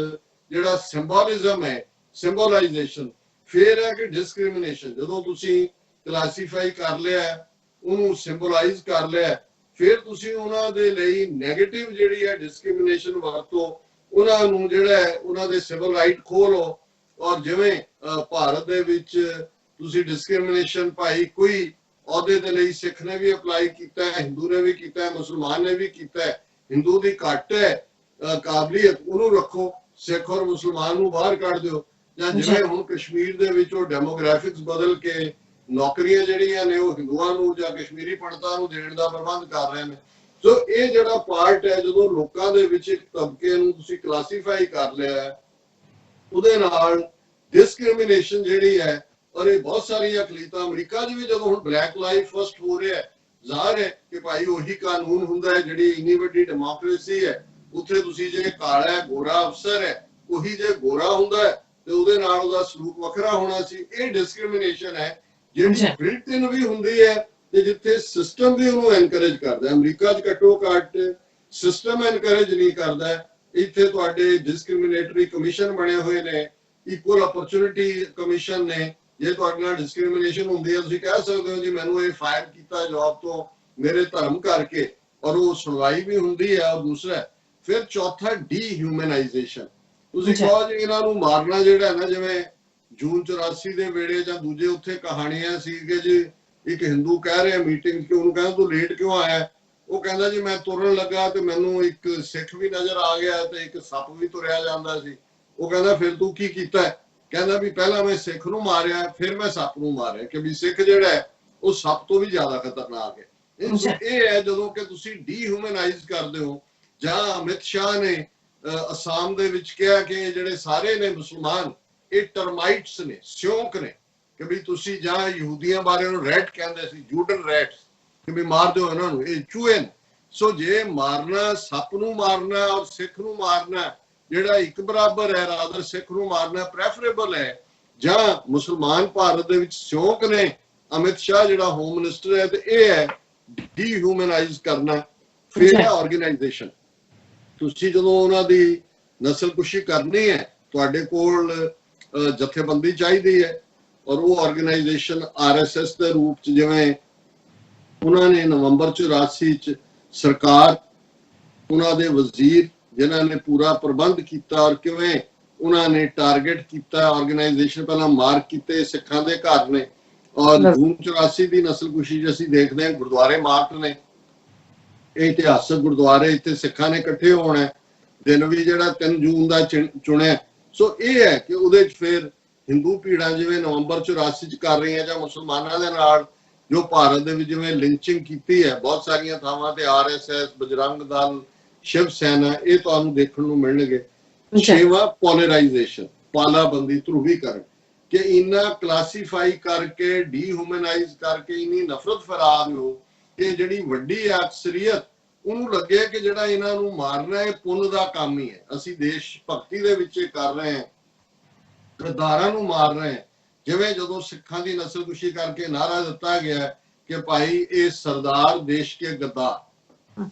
ਜਿਹੜਾ ਸਿੰਬੋਲਿਜ਼ਮ ਹੈ, ਸਿੰਬੋਲਾਈਜੇਸ਼ਨ। ਫਿਰ ਹੈ ਕਿ ਡਿਸਕ੍ਰਿਮੀਨੇਸ਼ਨ। ਜਦੋਂ ਤੁਸੀਂ ਕਲਾਸੀਫਾਈ ਕਰ ਲਿਆ, ਉਹਨੂੰ ਸਿੰਬੋਲਾਈਜ਼ ਕਰ ਲਿਆ, ਫਿਰ ਤੁਸੀਂ ਉਹਨਾਂ ਦੇ ਲਈ ਨੈਗੇਟਿਵ ਜਿਹੜੀ ਹੈ ਡਿਸਕ੍ਰਿਮੀਨੇਸ਼ਨ ਵਰਤੋ, ਉਹਨਾਂ ਨੂੰ ਜਿਹੜਾ ਉਹਨਾਂ ਦੇ ਸਿਵਲ ਰਾਈਟ ਖੋਲੋ। ਔਰ ਜਿਵੇਂ ਭਾਰਤ ਦੇ ਵਿੱਚ ਤੁਸੀਂ ਡਿਸਕ੍ਰਿਮੀਨੇਸ਼ਨ ਭਾਈ ਕੋਈ ਅਹੁਦੇ ਦੇ ਲਈ ਸਿੱਖ ਨੇ ਵੀ ਅਪਲਾਈ ਕੀਤਾ ਹੈ, ਹਿੰਦੂ ਨੇ ਵੀ ਕੀਤਾ ਹੈ, ਮੁਸਲਮਾਨ ਨੇ ਵੀ ਕੀਤਾ ਹੈ। ਹਿੰਦੂ ਦੀ ਘੱਟ ਹੈ ਕਾਬਲੀਅਤ, ਉਹਨੂੰ ਰੱਖੋ, ਸਿੱਖ ਔਰ ਮੁਸਲਮਾਨ ਨੂੰ ਬਾਹਰ ਕੱਢ ਦਿਓ। ਜਾਂ ਜਿਵੇਂ ਹੁਣ ਕਸ਼ਮੀਰ ਦੇ ਵਿੱਚ ਉਹ ਡੈਮੋਗ੍ਰਾਫਿਕਸ ਬਦਲ ਕੇ ਨੌਕਰੀਆਂ ਜਿਹੜੀਆਂ ਨੇ ਉਹ ਹਿੰਦੂਆਂ ਨੂੰ ਜਾਂ ਕਸ਼ਮੀਰੀ ਪੰਡਤਾਂ ਨੂੰ ਦੇਣ ਦਾ ਪ੍ਰਬੰਧ ਕਰ ਰਹੇ ਨੇ। ਸੋ ਇਹ ਜਿਹੜਾ ਪਾਰਟ ਹੈ, ਜਦੋਂ ਲੋਕਾਂ ਦੇ ਵਿੱਚ ਇੱਕ ਤਬਕੇ ਨੂੰ ਤੁਸੀਂ ਕਲਾਸੀਫਾਈ ਕਰ ਲਿਆ, ਉਹਦੇ ਨਾਲ ਡਿਸਕ੍ਰਿਮੀਨੇਸ਼ਨ ਜਿਹੜੀ ਹੈ, ਔਰ ਇਹ ਬਹੁਤ ਸਾਰੀਆਂ ਅਕਲੀਤਾਂ ਅਮਰੀਕਾ 'ਚ ਵੀ ਜਦੋਂ ਹੁਣ ਬਲੈਕ ਲਾਈਫ ਫਸਟ ਹੋ ਰਿਹਾ ਜ਼ਾਹਰ ਹੈ ਕਿ ਭਾਈ ਉਹੀ ਕਾਨੂੰਨ ਹੁੰਦਾ ਹੈ। ਜਿਹੜੀ ਇੰਨੀ ਵੱਡੀ ਡੈਮੋਕ੍ਰੇਸੀ ਹੈ ਉੱਥੇ ਤੁਸੀਂ ਜੇ ਕਾਲਾ ਗੋਰਾ ਅਫਸਰ ਹੈ, ਉਹੀ ਜੇ ਗੋਰਾ ਹੁੰਦਾ ਹੈ ਤੇ ਉਹਦੇ ਨਾਲ ਉਹਦਾ ਸਲੂਕ ਵੱਖਰਾ ਹੋਣਾ ਸੀ। ਇਹ ਡਿਸਕ੍ਰਿਮੀਨੇਸ਼ਨ ਹੈ ਜਿਹੜੀ ਬਿਲਟ ਇਨ ਵੀ ਹੁੰਦੀ ਹੈ ਤੇ ਜਿੱਥੇ ਸਿਸਟਮ ਵੀ ਉਹਨੂੰ ਐਨਕਰੇਜ ਕਰਦਾ। ਅਮਰੀਕਾ 'ਚ ਘੱਟੋ ਘੱਟ ਸਿਸਟਮ ਐਨਕਰੇਜ ਨਹੀਂ ਕਰਦਾ। ਇੱਥੇ ਤੁਹਾਡੇ ਡਿਸਕ੍ਰਿਮੀਨੇਟਰੀ ਕਮਿਸ਼ਨ ਬਣੇ ਹੋਏ ਨੇ, ਇਕੁਅਲ ਅਪਰਚੁਨਿਟੀ ਕਮਿਸ਼ਨ ਨੇ। ਜੇ ਤੁਹਾਡੇ ਨਾਲ ਡਿਸਕ੍ਰਿਮੀਨੇਸ਼ਨ ਹੁੰਦੀ ਹੈ, ਤੁਸੀਂ ਕਹਿ ਸਕਦੇ ਹੋ ਜੀ ਮੈਨੂੰ ਇਹ ਫਾਇਰ ਕੀਤਾ ਜੌਬ ਤੋਂ ਮੇਰੇ ਧਰਮ ਕਰਕੇ, ਔਰ ਉਹ ਸੁਣਵਾਈ ਵੀ ਹੁੰਦੀ ਹੈ। ਔਰ ਦੂਸਰਾ ਫਿਰ ਚੌਥਾ ਡੀਹਿਊਮਨਾਈਜੇਸ਼ਨ। ਤੁਸੀਂ ਕਹੋ ਜੀ ਇਹਨਾਂ ਨੂੰ ਮਾਰਨਾ ਜਿਹੜਾ ਹੈ ਨਾ, ਜਿਵੇਂ ਜੂਨ 84 ਦੇ ਵੇਲੇ ਜਾਂ ਦੂਜੇ ਉੱਥੇ ਕਹਾਣੀਆਂ ਸੀ ਕਿ ਜੀ ਇੱਕ ਹਿੰਦੂ ਕਹਿ ਰਿਹਾ ਮੀਟਿੰਗ 'ਚ, ਉਹਨੂੰ ਕਹਿੰਦਾ ਤੂੰ ਲੇਟ ਕਿਉਂ ਆਇਆ? ਉਹ ਕਹਿੰਦਾ ਜੀ ਮੈਂ ਤੁਰਨ ਲੱਗਾ ਤੇ ਮੈਨੂੰ ਇੱਕ ਸਿੱਖ ਵੀ ਨਜ਼ਰ ਆ ਗਿਆ ਤੇ ਇੱਕ ਸੱਪ ਵੀ ਤੁਰਿਆ ਜਾਂਦਾ ਸੀ। ਉਹ ਕਹਿੰਦਾ ਫਿਰ ਤੂੰ ਕੀ ਕੀਤਾ? ਕਹਿੰਦਾ ਵੀ ਪਹਿਲਾਂ ਮੈਂ ਸਿੱਖ ਨੂੰ ਮਾਰਿਆ, ਫਿਰ ਮੈਂ ਸੱਪ ਨੂੰ ਮਾਰਿਆ, ਕਿ ਵੀ ਸਿੱਖ ਜਿਹੜਾ ਹੈ ਉਹ ਸੱਪ ਤੋਂ ਵੀ ਜ਼ਿਆਦਾ ਖਤਰਨਾਕ ਹੈ। ਇਹ ਹੈ ਜਦੋਂ ਕਿ ਤੁਸੀਂ ਡੀਹਿਊਮਨਾਈਜ਼ ਕਰਦੇ ਹੋ, ਜਾਂ ਅਮਿਤ ਸ਼ਾਹ ਨੇ ਅਸਾਮ ਦੇ ਵਿੱਚ ਕਿਹਾ ਕਿ ਜਿਹੜੇ ਸਾਰੇ ਨੇ ਮੁਸਲਮਾਨ ਇਹ ਟਰਮਾਈਟਸ ਨੇ, ਸਿਉਂਕ ਨੇ, ਕਿ ਵੀ ਤੁਸੀਂ ਜਾਂ ਯਹੂਦੀਆਂ ਬਾਰੇ ਉਹਨੂੰ ਰੈਟ ਕਹਿੰਦੇ ਸੀ, ਜੂਡਨ ਰੈਟਸ, ਕਿ ਵੀ ਮਾਰ ਦਿਓ ਇਹਨਾਂ ਨੂੰ, ਇਹ ਚੂਹੇ ਨੇ। ਸੋ ਜੇ ਮਾਰਨਾ, ਸੱਪ ਨੂੰ ਮਾਰਨਾ ਔਰ ਸਿੱਖ ਨੂੰ ਮਾਰਨਾ ਜਿਹੜਾ ਇੱਕ ਬਰਾਬਰ ਹੈ, ਰਾਦਰ ਸਿੱਖ ਨੂੰ ਮਾਰਨਾ ਪ੍ਰੈਫਰੇਬਲ ਹੈ, ਜਾਂ ਮੁਸਲਮਾਨ ਭਾਰਤ ਦੇ ਵਿੱਚ ਸਿਉਂਕ ਨੇ ਅਮਿਤ ਸ਼ਾਹ ਜਿਹੜਾ ਹੋਮ ਮਿਨਿਸਟਰ ਹੈ, ਤੇ ਇਹ ਹੈ ਡੀਹਿਊਮਨਾਈਜ਼ ਕਰਨਾ। ਫਿਰ ਹੈ ਆਰਗੇਨਾਈਜੇਸ਼ਨ। ਤੁਸੀਂ ਜਦੋਂ ਉਹਨਾਂ ਦੀ ਨਸਲਕੁਸ਼ੀ ਕਰਨੀ ਹੈ, ਤੁਹਾਡੇ ਕੋਲ ਜਥੇਬੰਦੀ ਚਾਹੀਦੀ ਹੈ, ਔਰ ਉਹ ਆਰਗੇਨਾਈਜੇਸ਼ਨ ਆਰਐਸਐਸ ਦੇ ਰੂਪ ਚ, ਜਿਵੇਂ ਉਹਨਾਂ ਨੇ ਨਵੰਬਰ 84 ਚ ਸਰਕਾਰ, ਉਹਨਾਂ ਦੇ ਵਜ਼ੀਰ ਜਿਨ੍ਹਾਂ ਨੇ ਪੂਰਾ ਪ੍ਰਬੰਧ ਕੀਤਾ, ਔਰ ਕਿਵੇਂ ਉਹਨਾਂ ਨੇ ਟਾਰਗੇਟ ਕੀਤਾ ਆਰਗੇਨਾਈਜੇਸ਼ਨ, ਪਹਿਲਾਂ ਮਾਰਕ ਕੀਤੇ ਸਿੱਖਾਂ ਦੇ ਘਰ ਨੇ, ਔਰ ਜੂਨ 84 ਦੀ ਨਸਲਕੁਸ਼ੀ ਚ ਅਸੀਂ ਦੇਖਦੇ ਹਾਂ ਗੁਰਦੁਆਰੇ ਮਾਰਕ ਨੇ, ਇਹ ਇਤਿਹਾਸਕ ਗੁਰਦੁਆਰੇ, ਇੱਥੇ ਸਿੱਖਾਂ ਨੇ ਇਕੱਠੇ ਹੋਣਾ, ਦਿਨ ਵੀ ਜਿਹੜਾ 3 ਜੂਨ ਦਾ ਚੁਣਿਆ। ਸੋ ਇਹ ਹੈ ਕਿ ਉਹਦੇ ਚ ਫਿਰ ਹਿੰਦੂ ਭੀੜਾਂ ਜਿਵੇਂ ਨਵੰਬਰ 84 ਚ ਕਰ ਰਹੀਆਂ, ਜਾਂ ਮੁਸਲਮਾਨਾਂ ਦੇ ਨਾਲ ਜੋ ਭਾਰਤ ਦੇ ਵਿੱਚ ਜਿਵੇਂ ਲਿੰਚਿੰਗ ਕੀਤੀ ਹੈ ਬਹੁਤ ਸਾਰੀਆਂ ਥਾਵਾਂ ਤੇ, ਆਰਐਸਐਸ, ਬਜਰੰਗ ਦਲ, ਸ਼ਿਵ ਸੈਨਾ, ਇਹ ਤੁਹਾਨੂੰ ਦੇਖਣ ਨੂੰ ਮਿਲਣਗੇ। ਛੇਵਾਂ ਪੋਲਰਾਈਜੇਸ਼ਨ, ਪਾਲਾਬੰਦੀ, ਧਰੁਵੀਕਰਨ, ਕਿ ਇੰਨਾ ਕਲਾਸੀਫਾਈ ਕਰਕੇ, ਡੀਹਿਊਮਨਾਈਜ਼ ਕਰਕੇ ਇੰਨੀ ਨਫ਼ਰਤ ਫੈਲਾ ਦਿਓ ਕਿ ਜਿਹੜੀ ਵੱਡੀ ਅਕਸਰੀਅਤ ਉਹਨੂੰ ਲੱਗੇ ਕਿ ਜਿਹੜਾ ਇਹਨਾਂ ਨੂੰ ਮਾਰਨਾ ਇਹ ਪੁੰਨ ਦਾ ਕੰਮ ਹੀ ਹੈ, ਅਸੀਂ ਦੇਸ਼ ਭਗਤੀ ਦੇ ਵਿੱਚ ਕਰ ਰਹੇ ਹਾਂ, ਗੱਦਾਰਾਂ ਨੂੰ ਮਾਰ ਰਹੇ ਹਾਂ। ਜਿਵੇਂ ਜਦੋਂ ਸਿੱਖਾਂ ਦੀ ਨਸਲਕੁਸ਼ੀ ਕਰਕੇ ਨਾਰਾ ਦਿੱਤਾ ਗਿਆ ਕਿ ਭਾਈ ਇਹ ਸਰਦਾਰ ਦੇਸ਼ ਕੇ ਗੱਦਾਰ,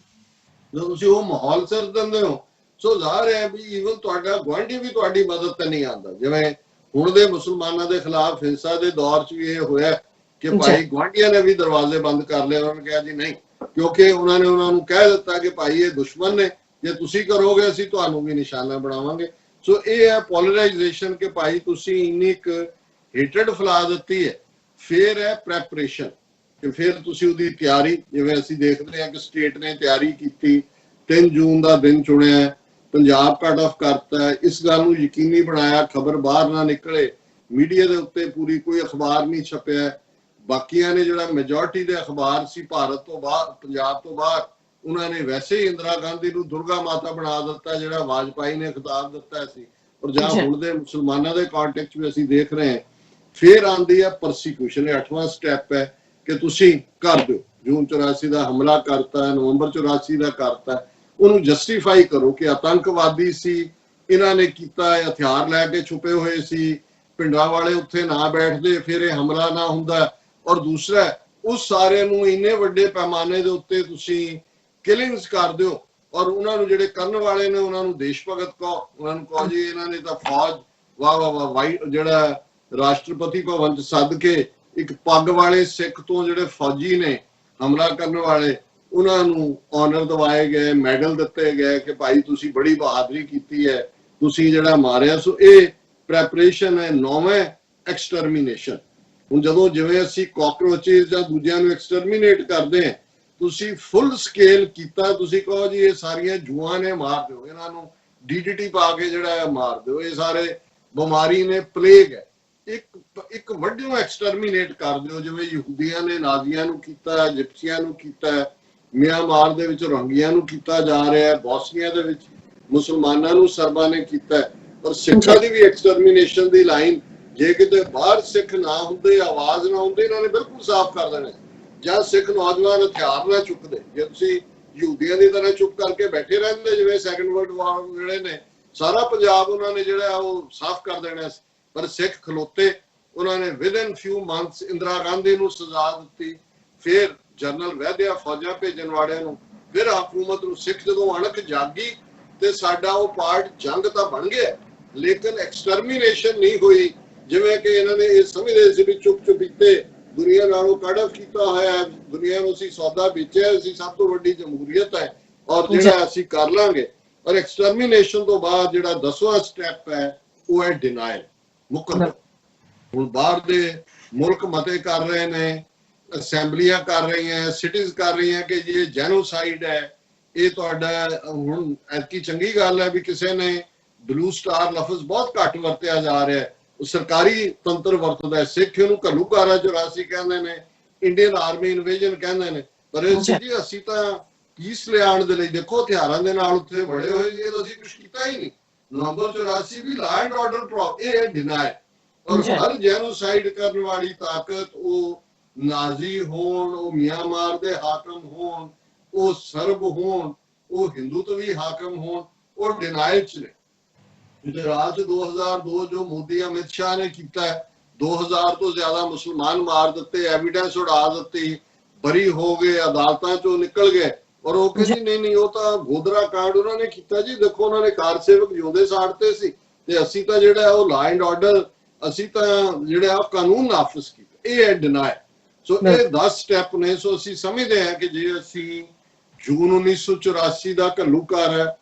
ਜਦੋਂ ਤੁਸੀਂ ਉਹ ਮਾਹੌਲ ਸਿਰ ਦਿੰਦੇ ਹੋ, ਸੋ ਜ਼ਾਹਰ ਹੈ ਵੀ ਈਵਨ ਤੁਹਾਡਾ ਗੁਆਂਢੀ ਵੀ ਤੁਹਾਡੀ ਮਦਦ ਤੇ ਨਹੀਂ ਆਉਂਦਾ। ਜਿਵੇਂ ਹੁਣ ਦੇ ਮੁਸਲਮਾਨਾਂ ਦੇ ਖਿਲਾਫ ਹਿੰਸਾ ਦੇ ਦੌਰ 'ਚ ਵੀ ਇਹ ਹੋਇਆ ਕਿ ਭਾਈ ਗੁਆਂਢੀਆਂ ਨੇ ਵੀ ਦਰਵਾਜ਼ੇ ਬੰਦ ਕਰ ਲਏ, ਉਹਨਾਂ ਨੇ ਕਿਹਾ ਜੀ ਨਹੀਂ, ਕਿਉਂਕਿ ਉਹਨਾਂ ਨੇ ਉਹਨਾਂ ਨੂੰ ਕਹਿ ਦਿੱਤਾ ਕਿ ਭਾਈ ਇਹ ਦੁਸ਼ਮਣ ਨੇ, ਜੇ ਤੁਸੀਂ ਕਰੋਗੇ ਅਸੀਂ ਤੁਹਾਨੂੰ ਵੀ ਨਿਸ਼ਾਨਾ ਬਣਾਵਾਂਗੇ। ਸੋ ਇਹ ਹੈ ਪੋਲਰਾਈਜੇਸ਼ਨ, ਕਿ ਭਾਈ ਤੁਸੀਂ ਇੰਨੀ ਇੱਕ ਹੇਟਡ ਫੈਲਾ ਦਿੱਤੀ ਹੈ। ਫਿਰ ਹੈ ਪ੍ਰੈਪਰੇਸ਼ਨ, ਕਿ ਫਿਰ ਤੁਸੀਂ ਉਹਦੀ ਤਿਆਰੀ, ਜਿਵੇਂ ਅਸੀਂ ਦੇਖਦੇ ਹਾਂ ਕਿ ਸਟੇਟ ਨੇ ਤਿਆਰੀ ਕੀਤੀ, 3 ਜੂਨ ਦਾ ਦਿਨ ਚੁਣਿਆ, ਪੰਜਾਬ ਕੱਟ ਆਫ ਕਰਤਾ, ਇਸ ਗੱਲ ਨੂੰ ਯਕੀਨੀ ਬਣਾਇਆ ਖਬਰ ਬਾਹਰ ਨਾ ਨਿਕਲੇ, ਮੀਡੀਆ ਦੇ ਉੱਤੇ ਪੂਰੀ ਕੋਈ ਅਖਬਾਰ ਨਹੀਂ ਛਪਿਆ। ਬਾਕੀਆਂ ਨੇ ਜਿਹੜਾ ਮੈਜੋਰਟੀ ਦੇ ਅਖਬਾਰ ਸੀ ਭਾਰਤ ਤੋਂ ਬਾਹਰ, ਪੰਜਾਬ ਤੋਂ ਬਾਹਰ, ਉਹਨਾਂ ਨੇ ਵੈਸੇ ਹੀ ਇੰਦਰਾ ਗਾਂਧੀ ਨੂੰ ਦੁਰਗਾ ਮਾਤਾ ਬਣਾ ਦਿੱਤਾ, ਜਿਹੜਾ ਵਾਜਪਾਈ ਨੇ ਖਿਤਾਬ ਦਿੱਤਾ ਸੀ। ਔਰ ਜਾਂ ਹੁਣ ਦੇ ਮੁਸਲਮਾਨਾਂ ਦੇ ਕੰਟੈਕਸਟ ਵਿੱਚ ਅਸੀਂ ਦੇਖ ਰਹੇ ਹਾਂ। ਫਿਰ ਆਉਂਦੀ ਹੈ ਪ੍ਰੋਸੀਕਿਊਸ਼ਨ, ਇਹ 8ਵਾਂ ਸਟੈਪ ਹੈ ਕਿ ਤੁਸੀਂ ਕਰ ਦਿਓ, ਜੂਨ 84 ਦਾ ਹਮਲਾ ਕਰਤਾ, ਨਵੰਬਰ 84 ਦਾ ਕਰਤਾ, ਉਹਨੂੰ ਜਸਟੀਫਾਈ ਕਰੋ ਕਿ ਆਤੰਕਵਾਦੀ ਸੀ, ਇਹਨਾਂ ਨੇ ਕੀਤਾ, ਹਥਿਆਰ ਲੈ ਕੇ ਛੁਪੇ ਹੋਏ ਸੀ, ਪਿੰਡਾਂ ਵਾਲੇ ਉੱਥੇ ਨਾ ਬੈਠਦੇ ਫਿਰ ਇਹ ਹਮਲਾ ਨਾ ਹੁੰਦਾ। ਔਰ ਦੂਸਰਾ, ਉਸ ਸਾਰਿਆਂ ਨੂੰ ਇੰਨੇ ਵੱਡੇ ਪੈਮਾਨੇ ਦੇ ਉੱਤੇ ਤੁਸੀਂ ਕਿਲਿੰਗਸ ਕਰ ਦਿਓ, ਔਰ ਉਹਨਾਂ ਨੂੰ ਜਿਹੜੇ ਕਰਨ ਵਾਲੇ ਨੇ ਉਹਨਾਂ ਨੂੰ ਦੇਸ਼ ਭਗਤ ਕਹੋ, ਉਹਨਾਂ ਨੂੰ ਕਹੋ ਜੀ ਇਹਨਾਂ ਨੇ ਤਾਂ ਫੌਜ, ਵਾਹ ਵਾਹ ਵਾਹ, ਵਾਈਟ ਜਿਹੜਾ ਰਾਸ਼ਟਰਪਤੀ ਭਵਨ ਚ ਸੱਦ ਕੇ ਇੱਕ ਪੱਗ ਵਾਲੇ ਸਿੱਖ ਤੋਂ ਜਿਹੜੇ ਫੌਜੀ ਨੇ ਹਮਲਾ ਕਰਨ ਵਾਲੇ, ਉਹਨਾਂ ਨੂੰ ਆਨਰ ਦਿਵਾਏ ਗਏ, ਮੈਡਲ ਦਿੱਤੇ ਗਏ ਕਿ ਭਾਈ ਤੁਸੀਂ ਬੜੀ ਬਹਾਦਰੀ ਕੀਤੀ ਹੈ, ਤੁਸੀਂ ਜਿਹੜਾ ਮਾਰਿਆ। ਸੋ ਇਹ ਪ੍ਰੈਪਰੇਸ਼ਨ ਹੈ। 9ਵਾਂ ਐਕਸਟਰਮੀਨੇਸ਼ਨ। ਹੁਣ ਜਦੋਂ ਜਿਵੇਂ ਅਸੀਂ ਕਾਕਰੋਚਿਸ ਜਾਂ ਦੂਜਿਆਂ ਨੂੰ ਐਕਸਟਰਮੀਨੇਟ ਕਰਦੇ ਹਾਂ, ਤੁਸੀਂ ਫੁੱਲ ਸਕੇਲ ਕੀਤਾ, ਤੁਸੀਂ ਕਹੋ ਜੀ ਇਹ ਸਾਰੀਆਂ ਜੂਆਂ ਨੇ, ਮਾਰ ਦਿਓ ਇਹਨਾਂ ਨੂੰ, ਡੀਡੀਟੀ ਪਾ ਕੇ ਜਿਹੜਾ ਮਾਰ ਦਿਓ, ਇਹ ਸਾਰੇ ਬਿਮਾਰੀ ਨੇ, ਪਲੇਗ ਹੈ। ਇੱਕ ਵੱਡਿਓ ਐਕਸਟਰਮੀਨੇਟ ਕਰ ਦਿਓ, ਜਿਵੇਂ ਯਹੂਦੀਆਂ ਨੇ ਨਾਜ਼ੀਆਂ ਨੂੰ ਕੀਤਾ, ਜਿਪਸੀਆਂ ਨੂੰ ਕੀਤਾ, ਮਿਆਂਮਾਰ ਦੇ ਵਿੱਚ ਰੋਹਿੰਗਿਆਂ ਨੂੰ ਕੀਤਾ ਜਾ ਰਿਹਾ, ਬੋਸਨੀਆ ਦੇ ਵਿੱਚ ਮੁਸਲਮਾਨਾਂ ਨੂੰ ਸਰਬਾਂ ਨੇ ਕੀਤਾ। ਪਰ ਸਿੱਖਾਂ ਦੀ ਵੀ ਐਕਸਟਰਮੀਨੇਸ਼ਨ ਦੀ ਲਾਈਨ, ਜੇ ਕਿਤੇ ਬਾਹਰ ਸਿੱਖ ਨਾ ਹੁੰਦੇ, ਆਵਾਜ਼ ਨਾ ਹੁੰਦੀ, ਇਹਨਾਂ ਨੇ ਬਿਲਕੁਲ ਸਾਫ਼ ਕਰ ਦੇਣਾ। ਜਾਂ ਸਿੱਖ ਨੌਜਵਾਨ ਹਥਿਆਰ ਨਾ ਚੁੱਕਦੇ, ਜੇ ਤੁਸੀਂ ਯਹੂਦੀਆਂ ਦੀ ਤਰ੍ਹਾਂ ਚੁੱਪ ਕਰਕੇ ਬੈਠੇ ਰਹਿੰਦੇ, ਜਿਵੇਂ ਸੈਕੰਡ ਵਰਲਡ ਵਾਰ ਜਿਹੜੇ ਨੇ, ਸਾਰਾ ਪੰਜਾਬ ਉਹਨਾਂ ਨੇ ਜਿਹੜਾ ਉਹ ਸਾਫ਼ ਕਰ ਦੇਣਾ। ਪਰ ਸਿੱਖ ਖਲੋਤੇ, ਉਹਨਾਂ ਨੇ ਵਿਦਨ ਫਿਊ ਮੰਥਸ ਇੰਦਰਾ ਗਾਂਧੀ ਨੂੰ ਸਜ਼ਾ ਦਿੱਤੀ, ਫਿਰ ਜਨਰਲ ਵੈਦਿਆ ਫੌਜਾਂ ਭੇਜਣ ਵਾਲਿਆਂ ਨੂੰ, ਫਿਰ ਹਕੂਮਤ ਨੂੰ। ਸਿੱਖ ਜਦੋਂ ਅਣਖ ਜਾਗੀ ਤੇ ਸਾਡਾ ਉਹ ਪਾਰਟ ਜੰਗ ਤਾਂ ਬਣ ਗਿਆ, ਲੇਕਿਨ ਐਕਸਟਰਮੀਨੇਸ਼ਨ ਨਹੀਂ ਹੋਈ। ਜਿਵੇਂ ਕਿ ਇਹਨਾਂ ਨੇ ਇਹ ਸਮਝਦੇ ਸੀ ਵੀ ਚੁੱਪ ਚੁਪੀਤੇ ਦੁਨੀਆ ਨਾਲੋਂ ਕੱਢ ਕੀਤਾ ਹੋਇਆ, ਦੁਨੀਆ ਨੂੰ ਅਸੀਂ ਸੌਦਾ ਵੇਚਿਆ, ਅਸੀਂ ਸਭ ਤੋਂ ਵੱਡੀ ਜਮਹੂਰੀਅਤ ਹੈ ਔਰ ਜਿਹੜਾ ਅਸੀਂ ਕਰ ਲਾਂਗੇ। ਔਰ ਐਕਸਟਰਮੀਨੇਸ਼ਨ ਤੋਂ ਬਾਅਦ ਜਿਹੜਾ 10ਵਾਂ ਸਟੈਪ ਹੈ ਉਹ ਹੈ ਡਿਨਾਇਲ, ਮੁਕਰ। ਹੁਣ ਬਾਹਰ ਦੇ ਮੁਲਕ ਮਤੇ ਕਰ ਰਹੇ ਨੇ, ਅਸੈਂਬਲੀਆਂ ਕਰ ਰਹੀਆਂ, ਸਿਟੀਜ਼ ਕਰ ਰਹੀਆਂ ਕਿ ਇਹ ਜੈਨੋਸਾਈਡ ਹੈ। ਇਹ ਤੁਹਾਡਾ ਹੁਣ ਐਤਕੀ ਚੰਗੀ ਗੱਲ ਹੈ ਵੀ ਕਿਸੇ ਨੇ ਬਲੂ ਸਟਾਰ ਲਫ਼ਜ਼ ਬਹੁਤ ਘੱਟ ਵਰਤਿਆ ਜਾ ਰਿਹਾ ਹੈ, ਉਹ ਸਰਕਾਰੀ ਤੰਤਰ ਵਰਤਦਾ ਹੈ। ਸਿੱਖ ਇਹਨੂੰ ਘੱਲੂਘਾਰਾ 84 ਕਹਿੰਦੇ ਨੇ, ਇੰਡੀਅਨ ਆਰਮੀ ਇਨਵੇਜਨ ਕਹਿੰਦੇ ਨੇ। ਪਰ ਇਹ ਜੀ ਅਸੀਂ ਤਾਂ ਪੀਸ ਲਿਆਉਣ ਦੇ ਲਈ ਦੇਖੋ ਹਥਿਆਰਾਂ ਦੇ ਨਾਲ ਉੱਥੇ ਬੜੇ ਹੋਏ ਸੀ, ਅਸੀਂ ਕੁਝ ਕੀਤਾ ਹੀ ਨਹੀਂ। ਨਵੰਬਰ 84 ਵੀ ਲਾ ਐਂਡ ਆਰਡਰ ਇਹ ਡਿਨਾਈ। ਔਰ ਹਰ ਜੈਨੋਸਾਈਡ ਕਰਨ ਵਾਲੀ ਤਾਕਤ, ਉਹ ਨਾਜ਼ੀ ਹੋਣ, ਉਹ ਮਿਆਂਮਾਰ ਦੇ ਹਾਕਮ ਹੋਣ, ਉਹ ਸਰਬ ਹੋਣ, ਉਹ ਹਿੰਦੂਤਵੀ ਹਾਕਮ ਹੋਣ, ਉਹ ਡਿਨਾਈ ਚ ਨੇ। ਗੁਜਰਾਤ 2002 ਜੋ ਮੋਦੀ ਅਮਿਤ ਸ਼ਾਹ ਨੇ ਕੀਤਾ, 2000 ਤੋਂ ਜ਼ਿਆਦਾ ਮੁਸਲਮਾਨ ਮਾਰ ਦਿੱਤੇ, ਐਵੀਡੈਂਸ ਉਡਾ ਦਿੱਤੀ, ਬਰੀ ਹੋ ਗਏ, ਅਦਾਲਤਾਂ ਚੋਂ ਨਿਕਲ ਗਏ। ਔਰ ਉਹ ਕਹਿੰਦੇ ਨਹੀਂ ਉਹ ਤਾਂ ਗੋਦਰਾ ਕਾਂਡ ਉਹਨਾਂ ਨੇ ਕੀਤਾ ਜੀ। ਦੇਖੋ ਉਹਨਾਂ ਨੇ ਕਾਰ ਸੇਵਕ ਜਿਉਂਦੇ ਸਾੜਤੇ ਸੀ, ਤੇ ਅਸੀਂ ਤਾਂ ਜਿਹੜਾ ਉਹ ਲਾ ਐਂਡ ਆਰਡਰ, ਅਸੀਂ ਤਾਂ ਜਿਹੜਾ ਕਾਨੂੰਨ ਨਾਫਜ਼ ਕੀਤਾ। ਇਹ ਹੈ ਡਿਨਾਈ। ਸੋ ਇਹ 10 ਸਟੈਪ ਨੇ। ਸੋ ਅਸੀਂ ਸਮਝਦੇ ਹਾਂ ਕਿ ਜੇ ਅਸੀਂ ਜੂਨ 1984 ਦਾ ਘੱਲੂਘਾਰਾ ਹੈ,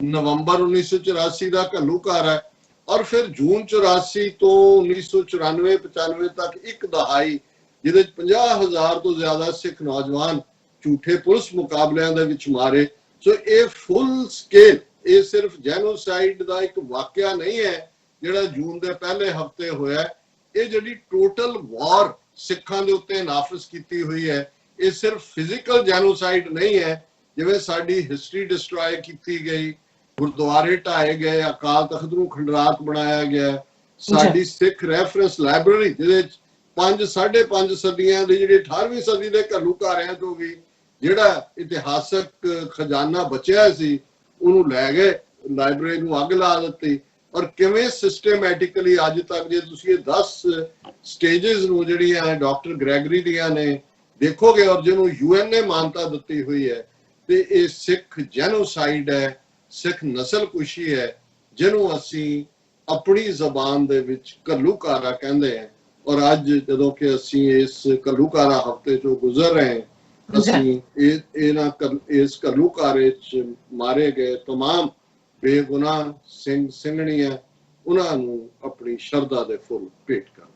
ਨਵੰਬਰ 1984 ਦਾ ਘੱਲੂਘਾਰਾ ਹੈ, ਔਰ ਫਿਰ ਜੂਨ 84 ਤੋਂ 1994-95 ਤੱਕ ਇੱਕ ਦਹਾਈ ਜਿਹਦੇ 'ਚ 50,000 ਤੋਂ ਜ਼ਿਆਦਾ ਸਿੱਖ ਨੌਜਵਾਨ ਝੂਠੇ ਪੁਲਿਸ ਮੁਕਾਬਲਿਆਂ ਦੇ ਵਿੱਚ ਮਾਰੇ। ਸੋ ਇਹ ਫੁੱਲ ਸਕੇਲ, ਇਹ ਸਿਰਫ ਜੈਨੋਸਾਈਡ ਦਾ ਇੱਕ ਵਾਕਿਆ ਨਹੀਂ ਹੈ ਜਿਹੜਾ ਜੂਨ ਦੇ ਪਹਿਲੇ ਹਫਤੇ ਹੋਇਆ। ਇਹ ਜਿਹੜੀ ਟੋਟਲ ਵਾਰ ਸਿੱਖਾਂ ਦੇ ਉੱਤੇ ਨਾਫਜ਼ ਕੀਤੀ ਹੋਈ ਹੈ, ਇਹ ਸਿਰਫ ਫਿਜ਼ੀਕਲ ਜੈਨੋਸਾਈਡ ਨਹੀਂ ਹੈ ਜਿਵੇਂ ਸਾਡੀ ਹਿਸਟਰੀ ਡਿਸਟਰੋਏ ਕੀਤੀ ਗਈ, ਗੁਰਦੁਆਰੇ ਢਾਏ ਗਏ, ਅਕਾਲ ਤਖਤ ਨੂੰ ਖੰਡਰਾਤ ਬਣਾਇਆ ਗਿਆ, ਸਾਡੀ ਸਿੱਖ ਰੈਫਰੈਂਸ ਲਾਇਬ੍ਰੇਰੀ ਜਿਹਦੇ 'ਚ 5-5.5 ਸਦੀਆਂ ਦੀ ਜਿਹੜੀ 18ਵੀਂ ਸਦੀ ਦੇ ਘੱਲੂਘਾਰਿਆਂ ਤੋਂ ਵੀ ਜਿਹੜਾ ਇਤਿਹਾਸਕ ਖਜ਼ਾਨਾ ਬਚਿਆ ਸੀ ਉਹਨੂੰ ਲੈ ਗਏ, ਲਾਇਬ੍ਰੇਰੀ ਨੂੰ ਅੱਗ ਲਾ ਦਿੱਤੀ। ਔਰ ਕਿਵੇਂ ਸਿਸਟਮੈਟਿਕਲੀ ਅੱਜ ਤੱਕ ਜੇ ਤੁਸੀਂ ਇਹ 10 ਸਟੇजेस ਨੂੰ ਜਿਹੜੀਆਂ ਡਾਕਟਰ ਗ੍ਰੈਗਰੀ ਦੀਆਂ ਨੇ ਦੇਖੋਗੇ, ਔਰ ਜਿਹਨੂੰ UN ਨੇ ਮਾਨਤਾ ਦਿੱਤੀ ਹੋਈ ਹੈ, ਤੇ ਇਹ ਸਿੱਖ ਜੈਨੋਸਾਈਡ ਹੈ, ਸਿੱਖ ਨਸਲਕੁਸ਼ੀ ਹੈ, ਜਿਹਨੂੰ ਅਸੀਂ ਆਪਣੀ ਜ਼ਬਾਨ ਦੇ ਵਿੱਚ ਘੱਲੂਘਾਰਾ ਕਹਿੰਦੇ ਹਾਂ। ਔਰ ਅੱਜ ਜਦੋਂ ਕਿ ਅਸੀਂ ਇਸ ਘੱਲੂਘਾਰਾ ਹਫਤੇ ਚੋਂ ਗੁਜ਼ਰ ਰਹੇ ਹਾਂ, ਅਸੀਂ ਇਸ ਘੱਲੂਘਾਰੇ 'ਚ ਮਾਰੇ ਗਏ तमाम ਬੇਗੁਨਾਹ ਸਿੰਘ ਸਿੰਘਣੀਆਂ, ਉਹਨਾਂ ਨੂੰ ਆਪਣੀ ਸ਼ਰਧਾ ਦੇ ਫੁੱਲ ਭੇਟ ਕਰਦੇ।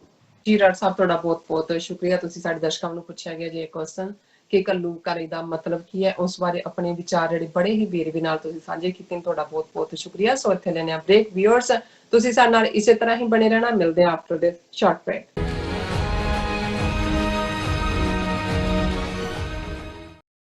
ਜੀ ਰਾਜ ਸਾਹਿਬ, ਤੁਹਾਡਾ ਬਹੁਤ ਬਹੁਤ ਸ਼ੁਕਰੀਆ। ਤੁਸੀਂ ਸਾਡੇ ਦਰਸ਼ਕਾਂ ਨੂੰ ਪੁੱਛਿਆ ਗਿਆ ਜੀ ਕੁਐਸਚਨ ਕਿ ਘੱਲੂਘਾਰੇ ਦਾ ਮਤਲਬ ਕੀ ਹੈ, ਉਸ ਬਾਰੇ ਆਪਣੇ ਵਿਚਾਰ ਜਿਹੜੇ ਬੜੇ ਹੀ ਵੇਰਵੇ ਨਾਲ ਤੁਸੀਂ ਸਾਂਝੇ ਕੀਤੇ। ਤੁਹਾਡਾ ਬਹੁਤ ਬਹੁਤ ਸ਼ੁਕਰੀਆ। ਸੋ ਇੱਥੇ ਲੈਣੇ ਆ ਬ੍ਰੇਕ। ਵਿਊਅਰਸ, ਤੁਸੀਂ ਸਾਡੇ ਨਾਲ ਇਸੇ ਤਰ੍ਹਾਂ ਹੀ ਬਣੇ ਰਹਿਣਾ। ਮਿਲਦੇ ਆ ਆਫਟਰ ਦਿਸ ਸ਼ਾਰਟ ਬ੍ਰੇਕ।